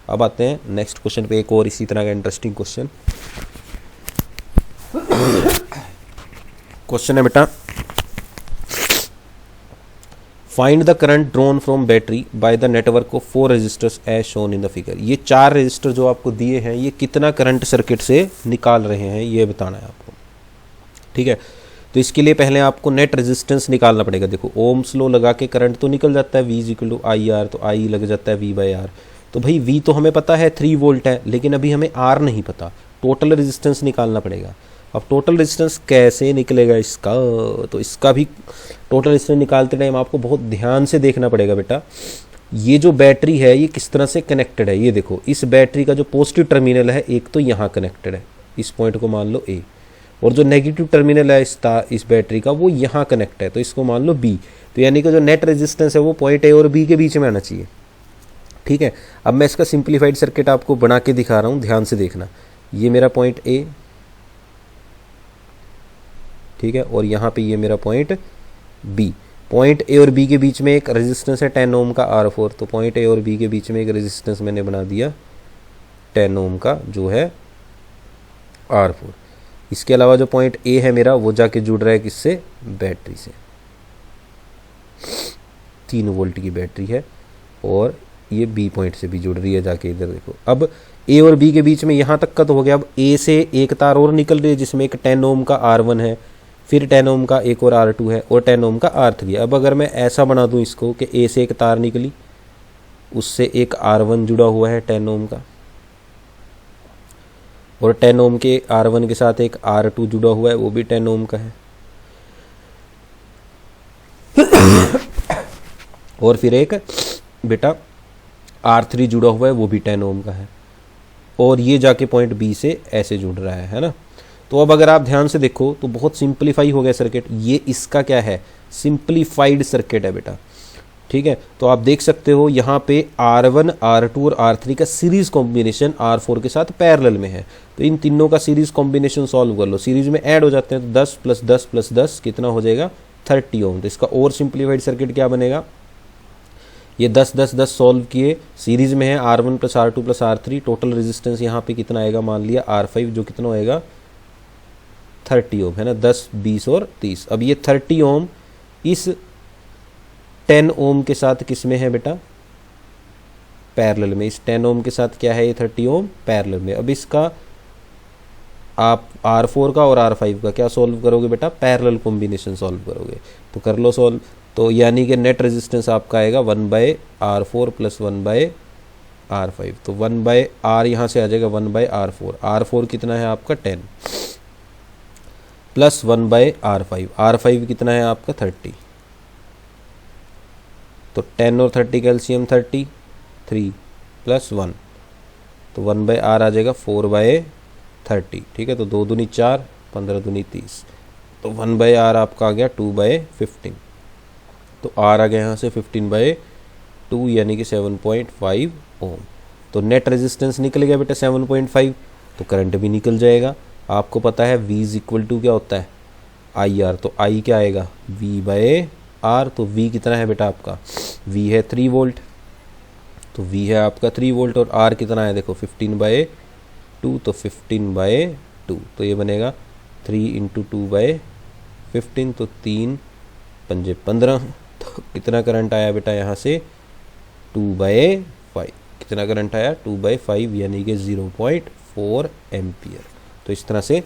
अब आते हैं नेक्स्ट क्वेश्चन पे, एक और इसी तरह का इंटरेस्टिंग क्वेश्चन। क्वेश्चन है बेटा, find the current drawn from battery by the network of 4 resistors as shown in the figure. ये 4 रजिस्टर जो आपको दिए हैं ये कितना करंट सर्किट से निकाल रहे हैं ये बताना है आपको, ठीक है। तो इसके लिए पहले आपको नेट रेजिस्टेंस निकालना पड़ेगा। देखो ओम्स लॉ लगा के करंट तो निकल जाता है, V equal to I R, तो I लग जाता है V बाई आर। तो भाई V तो हमें पता है 3 वोल्ट है, लेकिन अभी हमें R नहीं पता, टोटल रेजिस्टेंस निकालना पड़ेगा। अब टोटल रेजिस्टेंस कैसे निकलेगा इसका, तो इसका भी टोटल रेजिस्टेंस निकालते टाइम आपको बहुत ध्यान से देखना पड़ेगा बेटा। ये जो बैटरी है ये किस तरह से कनेक्टेड है, ये देखो इस बैटरी का जो पॉजिटिव टर्मिनल है एक तो यहाँ कनेक्टेड है, इस पॉइंट को मान लो A, और जो नेगेटिव टर्मिनल है इस बैटरी का वो यहाँ कनेक्ट है, तो इसको मान लो B। तो यानी कि जो नेट रेजिस्टेंस है वो पॉइंट A और B के बीच में आना चाहिए, ठीक है। अब मैं इसका सिंप्लीफाइड सर्किट आपको बना के दिखा रहा हूँ, ध्यान से देखना। ये मेरा पॉइंट A, ठीक है, और यहाँ पे ये मेरा पॉइंट B। पॉइंट A और B के बीच में एक रेजिस्टेंस है 10 ओम का R4, तो पॉइंट A और B के बीच में एक रेजिस्टेंस मैंने बना दिया 10 ओम का जो है R4। इसके अलावा जो पॉइंट A है मेरा वो जाके जुड़ रहा है किससे, बैटरी से, 3 वोल्ट की बैटरी है, और ये B पॉइंट से भी जुड़ रही है जाके, इधर देखो। अब A और B के बीच में यहाँ तक का तो हो गया। अब A से एक तार और निकल रही है जिसमें एक 10 ओम का R1 है, फिर 10 ओम का एक और R2 है, और 10 ओम का R3 है। अब अगर मैं ऐसा बना दूँ इसको कि A से एक तार निकली, उससे एक R1 जुड़ा हुआ है 10 ओम का, और 10 ओम के R1 के साथ एक R2 जुड़ा हुआ है वो भी 10 ओम का है, और फिर एक बेटा R3 जुड़ा हुआ है वो भी 10 ओम का है, और ये जाके पॉइंट B से ऐसे जुड़ रहा है ना। तो अब अगर आप ध्यान से देखो तो बहुत सिंप्लीफाई हो गया सर्किट। ये इसका क्या है, सिंप्लीफाइड सर्किट है बेटा, ठीक है। तो आप देख सकते हो यहाँ पे R1, R2 और R3 का सीरीज कॉम्बिनेशन R4 के साथ पैरेलल में है, तो इन तीनों का सीरीज कॉम्बिनेशन सॉल्व कर लो, सीरीज में ऐड हो जाते हैं, तो 10 + 10 + 10 कितना हो जाएगा, 30 ओम। तो इसका और सिंप्लीफाइड सर्किट क्या बनेगा, ये 10 10 10 सॉल्व किए, सीरीज में है R1 + R2 + R3, total resistance यहाँ पे कितना आएगा, मान लिया R5 जो कितना होएगा 30 ओम है ना, 10 20 और 30। अब ये 30 ओम इस 10 ओम के साथ किस में है बेटा, पैरेलल में। इस 10 ओम के साथ क्या है, ये 30 ओम पैरेलल में। अब इसका आप R4 का और R5 का क्या सॉल्व करोगे बेटा, पैरेलल कॉम्बिनेशन सॉल्व करोगे, तो कर लो सॉल्व। तो यानी कि नेट रेजिस्टेंस आपका आएगा 1/R4 + 1/R5, तो 1/R यहाँ से आ जाएगा 1/R4। R4 कितना है आपका 10 + 1/R5, R5 कितना है आपका 30, तो 10 और 30 का एलसीएम 30, 3 + 1, तो 1/R आ जाएगा 4/30, ठीक है। तो 2 दूनी 4, 15 दूनी 30, तो 1/R आपका आ गया 2/15, तो R आ गया यहाँ से 15/2 यानी कि 7.5 ओम। तो नेट रेजिस्टेंस निकल गया बेटा 7.5, तो करंट भी निकल जाएगा। आपको पता है V = क्या होता है, IR, तो I क्या आएगा, V/R। तो V कितना है बेटा आपका, V है 3 वोल्ट, तो V है आपका 3 वोल्ट, और R कितना है देखो 15/2, तो 15/2, तो ये बनेगा 3 × 2/15, तो 3 × 5 = 15। तो कितना करंट आया बेटा यहाँ से 2/5, कितना करंट आया 2/5 यानी कि 0.4 एम्पियर। तो इस तरह से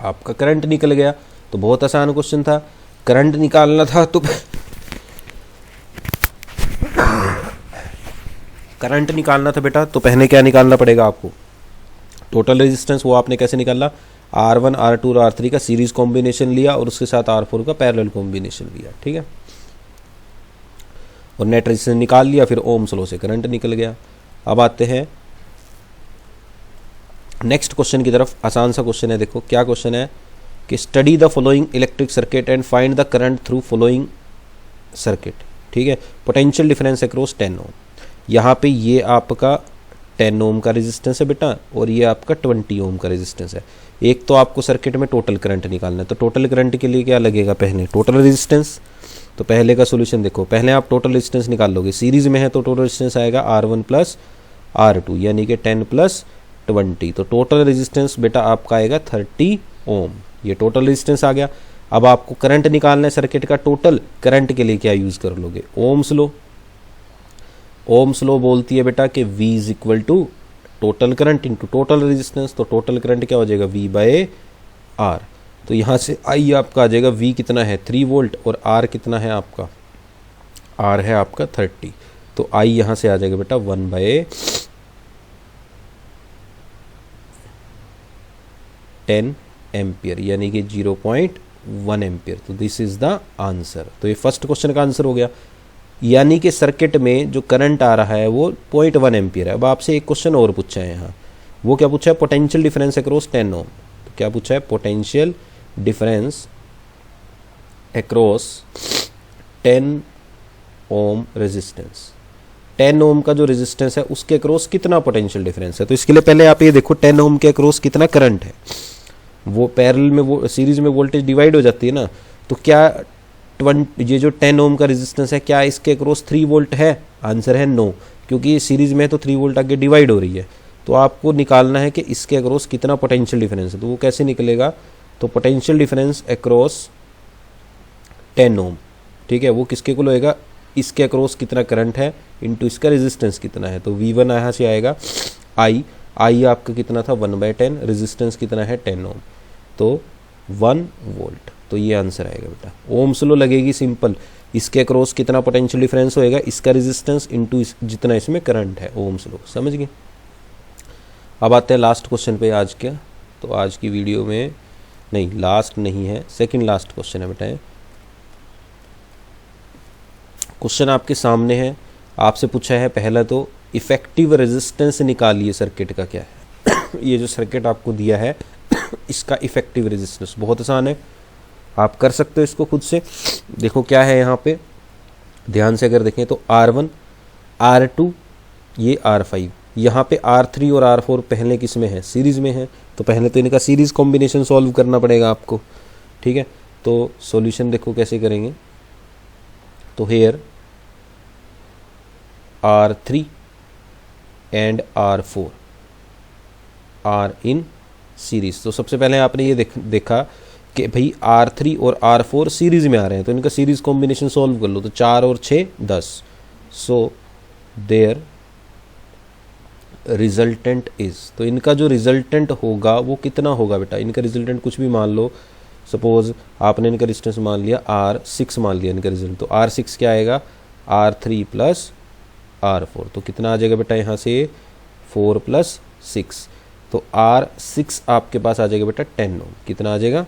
आपका करंट निकल गया। तो बहुत आसान क्वेश्चन था, करंट निकालना था तो करंट निकालना था बेटा, तो पहले क्या निकालना पड़ेगा आपको, टोटल रेजिस्टेंस। वो आपने कैसे निकाला, R1, R2 और R3 का सीरीज कॉम्बिनेशन लिया और उसके साथ R4 का पैरेलल कॉम्बिनेशन लिया, ठीक है, और नेट रेजिस्टेंस निकाल लिया, फिर ओम्स लॉ से करंट निकल गया। अब आते हैं नेक्स्ट क्वेश्चन की तरफ। आसान सा क्वेश्चन है, देखो क्या क्वेश्चन है कि study the following electric circuit and find the current through following circuit, ठीक है। पोटेंशियल डिफरेंस अक्रॉस 10 ओम। यहाँ पे ये आपका 10 ओम का रेजिस्टेंस है बेटा और ये आपका 20 ओम का रेजिस्टेंस है। एक तो आपको सर्किट में टोटल करंट निकालना है, तो टोटल करंट के लिए क्या लगेगा, पहले टोटल रेजिस्टेंस। तो पहले का सोल्यूशन देखो, पहले आप टोटल रेजिस्टेंस निकाल लोगे, सीरीज में है तो टोटल रेजिस्टेंस आएगा R1 प्लस R2 यानी कि 10 प्लस 20। तो टोटल रेजिस्टेंस बेटा आपका आएगा 30 ओम, ये टोटल रेजिस्टेंस आ गया। अब आपको करंट निकालना है सर्किट का, टोटल करंट के लिए क्या यूज कर लोगे, ओम्स लॉ। ओम्स लॉ बोलती है बेटा कि V is equal to total current into total resistance. तो टोटल करंट क्या हो जाएगा, V बाय R। तो यहाँ से I आपका आ जाएगा, V कितना है 3 वोल्ट और R कितना है आपका, R है आपका 30। तो I यहाँ से आ जाएगा बेटा 1 बाय 10 एम्पियर यानी कि 0.1 एम्पियर। तो दिस इज द आंसर। तो ये फर्स्ट क्वेश्चन का आंसर हो गया, यानी कि सर्किट में जो करंट आ रहा है वो 0.1 एम्पियर है। अब आपसे एक क्वेश्चन और पूछा है यहाँ, वो क्या पूछा है, पोटेंशियल डिफरेंस अक्रॉस 10 ओम। तो क्या पूछा है, potential difference across 10 ohm resistance. 10 ओम का जो रेजिस्टेंस है उसके अक्रॉस कितना पोटेंशियल डिफरेंस है। तो इसके लिए पहले आप ये देखो 10 ओम के अक्रॉस कितना करंट है, वो पैरेलल में वो सीरीज में वोल्टेज डिवाइड हो जाती है ना। तो क्या ये जो 10 ओम का रेजिस्टेंस है क्या इसके अक्रॉस 3 वोल्ट है, आंसर है नो, क्योंकि ये सीरीज में तो 3 वोल्ट आगे डिवाइड हो रही है। तो आपको निकालना है कि इसके अक्रॉस कितना पोटेंशियल डिफरेंस है। तो वो कैसे निकलेगा, तो पोटेंशियल डिफरेंस अक्रॉस 10 ओम, ठीक है, वो किसके को होएगा, इसके अक्रॉस कितना करंट है इंटू इसका रेजिस्टेंस कितना है। तो V1 यहाँ से आएगा I आपका कितना था 1/10, रेजिस्टेंस कितना है 10 ओम, तो 1 वोल्ट। तो ये आंसर आएगा बेटा। ओम्स लॉ लगेगी सिंपल, इसके अक्रॉस कितना पोटेंशियल डिफरेंस होएगा, इसका रेजिस्टेंस इंटू जितना इसमें करंट है, ओम्स लॉ, समझ गए। अब आते हैं लास्ट क्वेश्चन पे आज के। तो आज की वीडियो में नहीं, लास्ट नहीं है, सेकंड लास्ट क्वेश्चन है बेटा। क्वेश्चन आपके सामने है, आपसे पूछा है पहला तो इफेक्टिव रेजिस्टेंस निकालिए सर्किट का क्या है। ये जो सर्किट आपको दिया है इसका इफेक्टिव रेजिस्टेंस बहुत आसान है, आप कर सकते हो इसको खुद से। देखो क्या है यहाँ पे, ध्यान से अगर देखें तो R1 R2 ये R5, यहाँ पे R3 और R4 पहले किस में है, सीरीज में है। तो पहले तो इनका सीरीज कॉम्बिनेशन सॉल्व करना पड़ेगा आपको, ठीक है। तो सॉल्यूशन देखो कैसे करेंगे, तो here R3 and R4 are in series. तो सबसे पहले आपने ये देखा कि भाई R3 और R4 सीरीज में आ रहे हैं, तो इनका सीरीज कॉम्बिनेशन सॉल्व कर लो। तो 4 और 6 10। सो देयर रिजल्टेंट इज, तो इनका जो रिजल्टेंट होगा वो कितना होगा बेटा, इनका रिजल्टेंट कुछ भी मान लो, सपोज आपने इनका रेजिस्टेंस मान लिया R6 मान लिया इनका रिजल्ट। तो R6 क्या आएगा, R3 प्लस R4। तो कितना आ जाएगा बेटा यहाँ से 4 प्लस 6। तो R6 आपके पास आ जाएगा बेटा 10 ओम। कितना आ जाएगा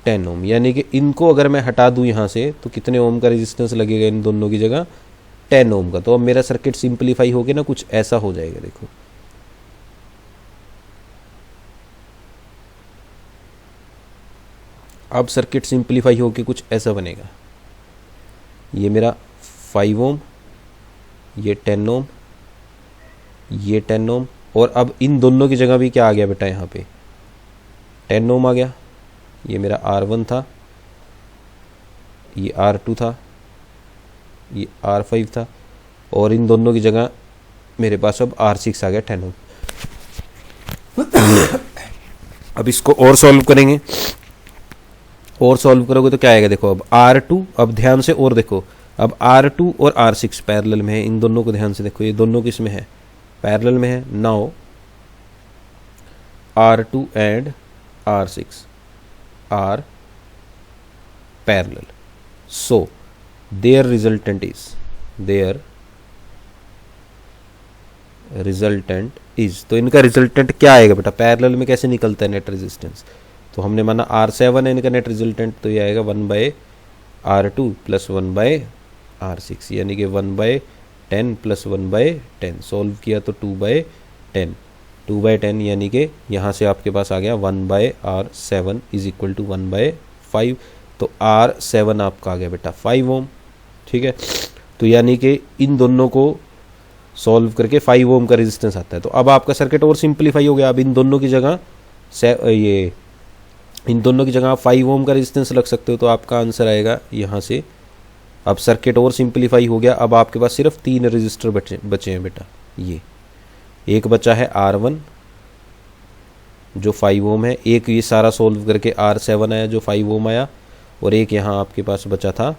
10 ओम, यानी कि इनको अगर मैं हटा दूं यहाँ से तो कितने ओम का रेजिस्टेंस लगेगा इन दोनों की जगह, 10 ओम का। तो अब मेरा सर्किट सिंपलीफाई हो गया ना, कुछ ऐसा हो जाएगा। देखो अब सर्किट सिंपलीफाई होके कुछ ऐसा बनेगा, ये मेरा 5 ओम, ये 10 ओम, ये 10 ओम, और अब इन दोनों की जगह भी क्या आ गया बेटा, यहाँ पे 10 ओम आ गया। ये मेरा R1 था, ये R2 था, ये R5 था, और इन दोनों की जगह मेरे पास अब R6 आ गया 10 ओम। अब इसको और सॉल्व करेंगे, और सॉल्व करोगे तो क्या आएगा, देखो अब R2, अब ध्यान से और देखो, अब R2 और R6 पैरेलल में है, इन दोनों को ध्यान से देखो, ये दोनों किस में है, पैरेलल में है। Now R2 and R6 are parallel, so there resultant is, तो इनका रिजल्टेंट क्या आएगा बेटा, पैरेलल में कैसे निकलता है नेट रेजिस्टेंस। तो हमने माना R7 है इनका नेट रिजल्टेंट, तो ये आएगा 1/R2 प्लस 1/R6, यानी कि 1/10 प्लस 1/10। सॉल्व किया तो 2/10 यानी कि यहाँ से आपके पास आ गया 1/R7 इज इक्वल टू 1/5। तो R7 आपका आ गया बेटा 5 ओम, ठीक है। तो यानी कि इन दोनों को सॉल्व करके 5 ओम का रेजिस्टेंस आता है। तो अब आपका सर्किट और सिंप्लीफाई हो गया। अब इन दोनों की जगह आप 5 ओम का रेजिस्टेंस रख सकते हो, तो आपका आंसर आएगा यहाँ से। अब सर्किट और सिंप्लीफाई हो गया। अब आपके पास सिर्फ 3 रजिस्टर बचे हैं बेटा। ये एक बचा है R1 जो 5 ओम है, एक ये सारा सोल्व करके R7 आया जो 5 ओम आया, और एक यहाँ आपके पास बचा था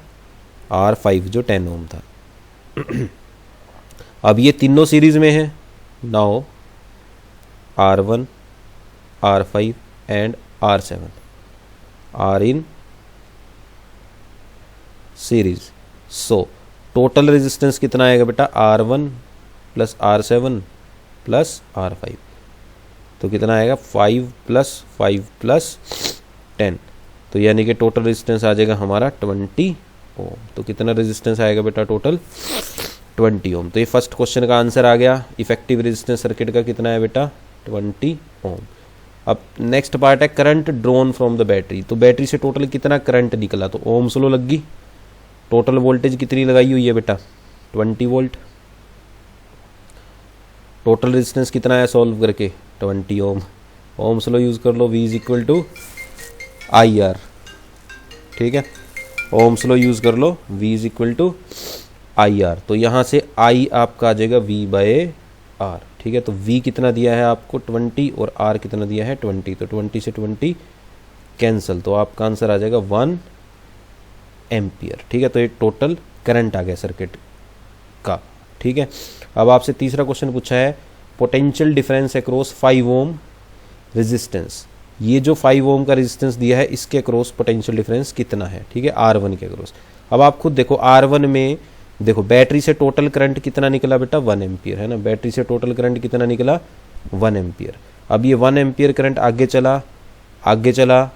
R5 जो 10 ओम था। अब ये तीनों सीरीज में है। Now R1, R5 and R7 are in series. So total resistance कितना आएगा बेटा? R1 plus R7 plus R5, तो कितना आएगा? 5 प्लस 5 प्लस 10, तो यानी कि टोटल रेजिस्टेंस आ जाएगा हमारा 20 ओम। तो कितना रेजिस्टेंस आएगा बेटा? टोटल 20 ओम। तो ये फर्स्ट क्वेश्चन का आंसर आ गया। इफेक्टिव रेजिस्टेंस सर्किट का कितना है बेटा? 20 ओम। अब नेक्स्ट पार्ट है current drawn from the battery. तो बैटरी से टोटल कितना करंट निकला? तो ओम्स लॉ लग गई। टोटल वोल्टेज कितनी लगाई हुई है बेटा? 20 वोल्ट। टोटल रेजिस्टेंस कितना है सॉल्व करके? 20 ओम। ओम्स लॉ यूज कर लो, V is equal to IR। ठीक है, ओम्स लॉ यूज कर लो, V is equal to IR। तो यहाँ से I आपका आ जाएगा V बाय R। ठीक है, तो V कितना दिया है आपको? 20, और R कितना दिया है? 20। तो 20 से 20 कैंसिल, तो आपका आंसर आ जाएगा 1 एम्पियर। ठीक है, तो ये टोटल करंट आ गया सर्किट का। ठीक है, अब आपसे तीसरा क्वेश्चन पूछा है potential difference across 5 ohm resistance. ये जो 5 ओम का रेजिस्टेंस दिया है इसके अक्रॉस पोटेंशियल डिफरेंस कितना है? ठीक है, R1 के अक्रॉस। अब आप खुद देखो R1 में देखो बैटरी से टोटल करंट कितना निकला बेटा? 1 एम्पियर, है ना। बैटरी से टोटल करंट कितना निकला? 1 एम्पियर। अब ये 1 एम्पियर करंट आगे चला, आगे चला,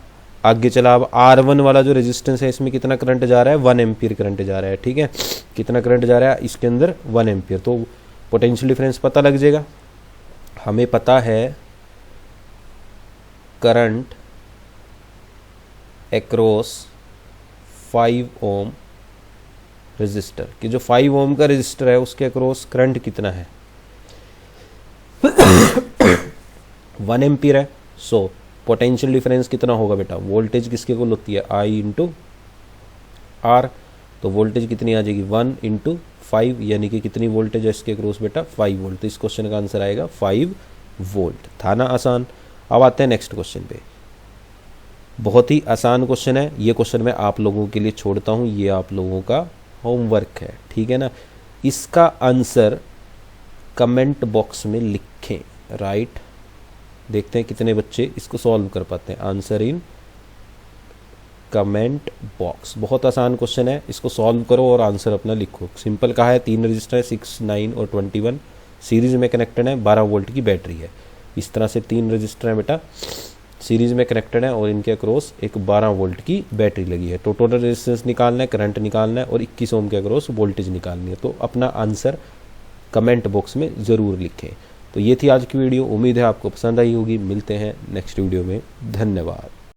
आगे चला। अब R1 वाला जो रेजिस्टेंस है इसमें कितना करंट जा रहा है? 1 एम्पियर करंट जा रहा है। ठीक है, कितना करंट जा रहा है इसके अंदर? 1 एम्पियर। तो पोटेंशियल डिफरेंस पता लग जाएगा। हमें पता है करंट अक्रॉस 5 ओम रेजिस्टर कि जो 5 ओम का रेजिस्टर है उसके अक्रॉस करंट कितना है? 1 एम्पियर है। सो पोटेंशियल डिफरेंस कितना होगा बेटा? वोल्टेज किसके इक्वल होती है? I into R। तो वोल्टेज कितनी आ जाएगी? 1 इंटू 5, यानी कि कितनी वोल्टेज है इसके अक्रॉस बेटा? 5 वोल्ट। तो इस क्वेश्चन का आंसर आएगा 5 वोल्ट। था ना आसान? अब आते हैं नेक्स्ट क्वेश्चन पे। बहुत ही आसान क्वेश्चन है ये। क्वेश्चन मैं आप लोगों के लिए छोड़ता हूँ, ये आप लोगों का होमवर्क है। ठीक है ना। इसका आंसर कमेंट बॉक्स में लिखें। राइट, देखते हैं कितने बच्चे इसको सॉल्व कर पाते हैं। Answer in comment box. बहुत आसान क्वेश्चन है, इसको सॉल्व करो और आंसर अपना लिखो। सिंपल कहा है, 3 रजिस्टर है 6, 9 और 21 सीरीज में कनेक्टेड है। 12 वोल्ट की बैटरी है। इस तरह से 3 रजिस्टर हैं बेटा, सीरीज में कनेक्टेड है और इनके अक्रॉस एक 12 वोल्ट की बैटरी लगी है। तो टोटल रेजिस्टेंस निकालना है, करंट निकालना है और 21 ओम के अक्रॉस वोल्टेज निकालनी है। तो अपना आंसर कमेंट बॉक्स में ज़रूर लिखें। तो ये थी आज की वीडियो। उम्मीद है आपको पसंद आई होगी। मिलते हैं नेक्स्ट वीडियो में। धन्यवाद।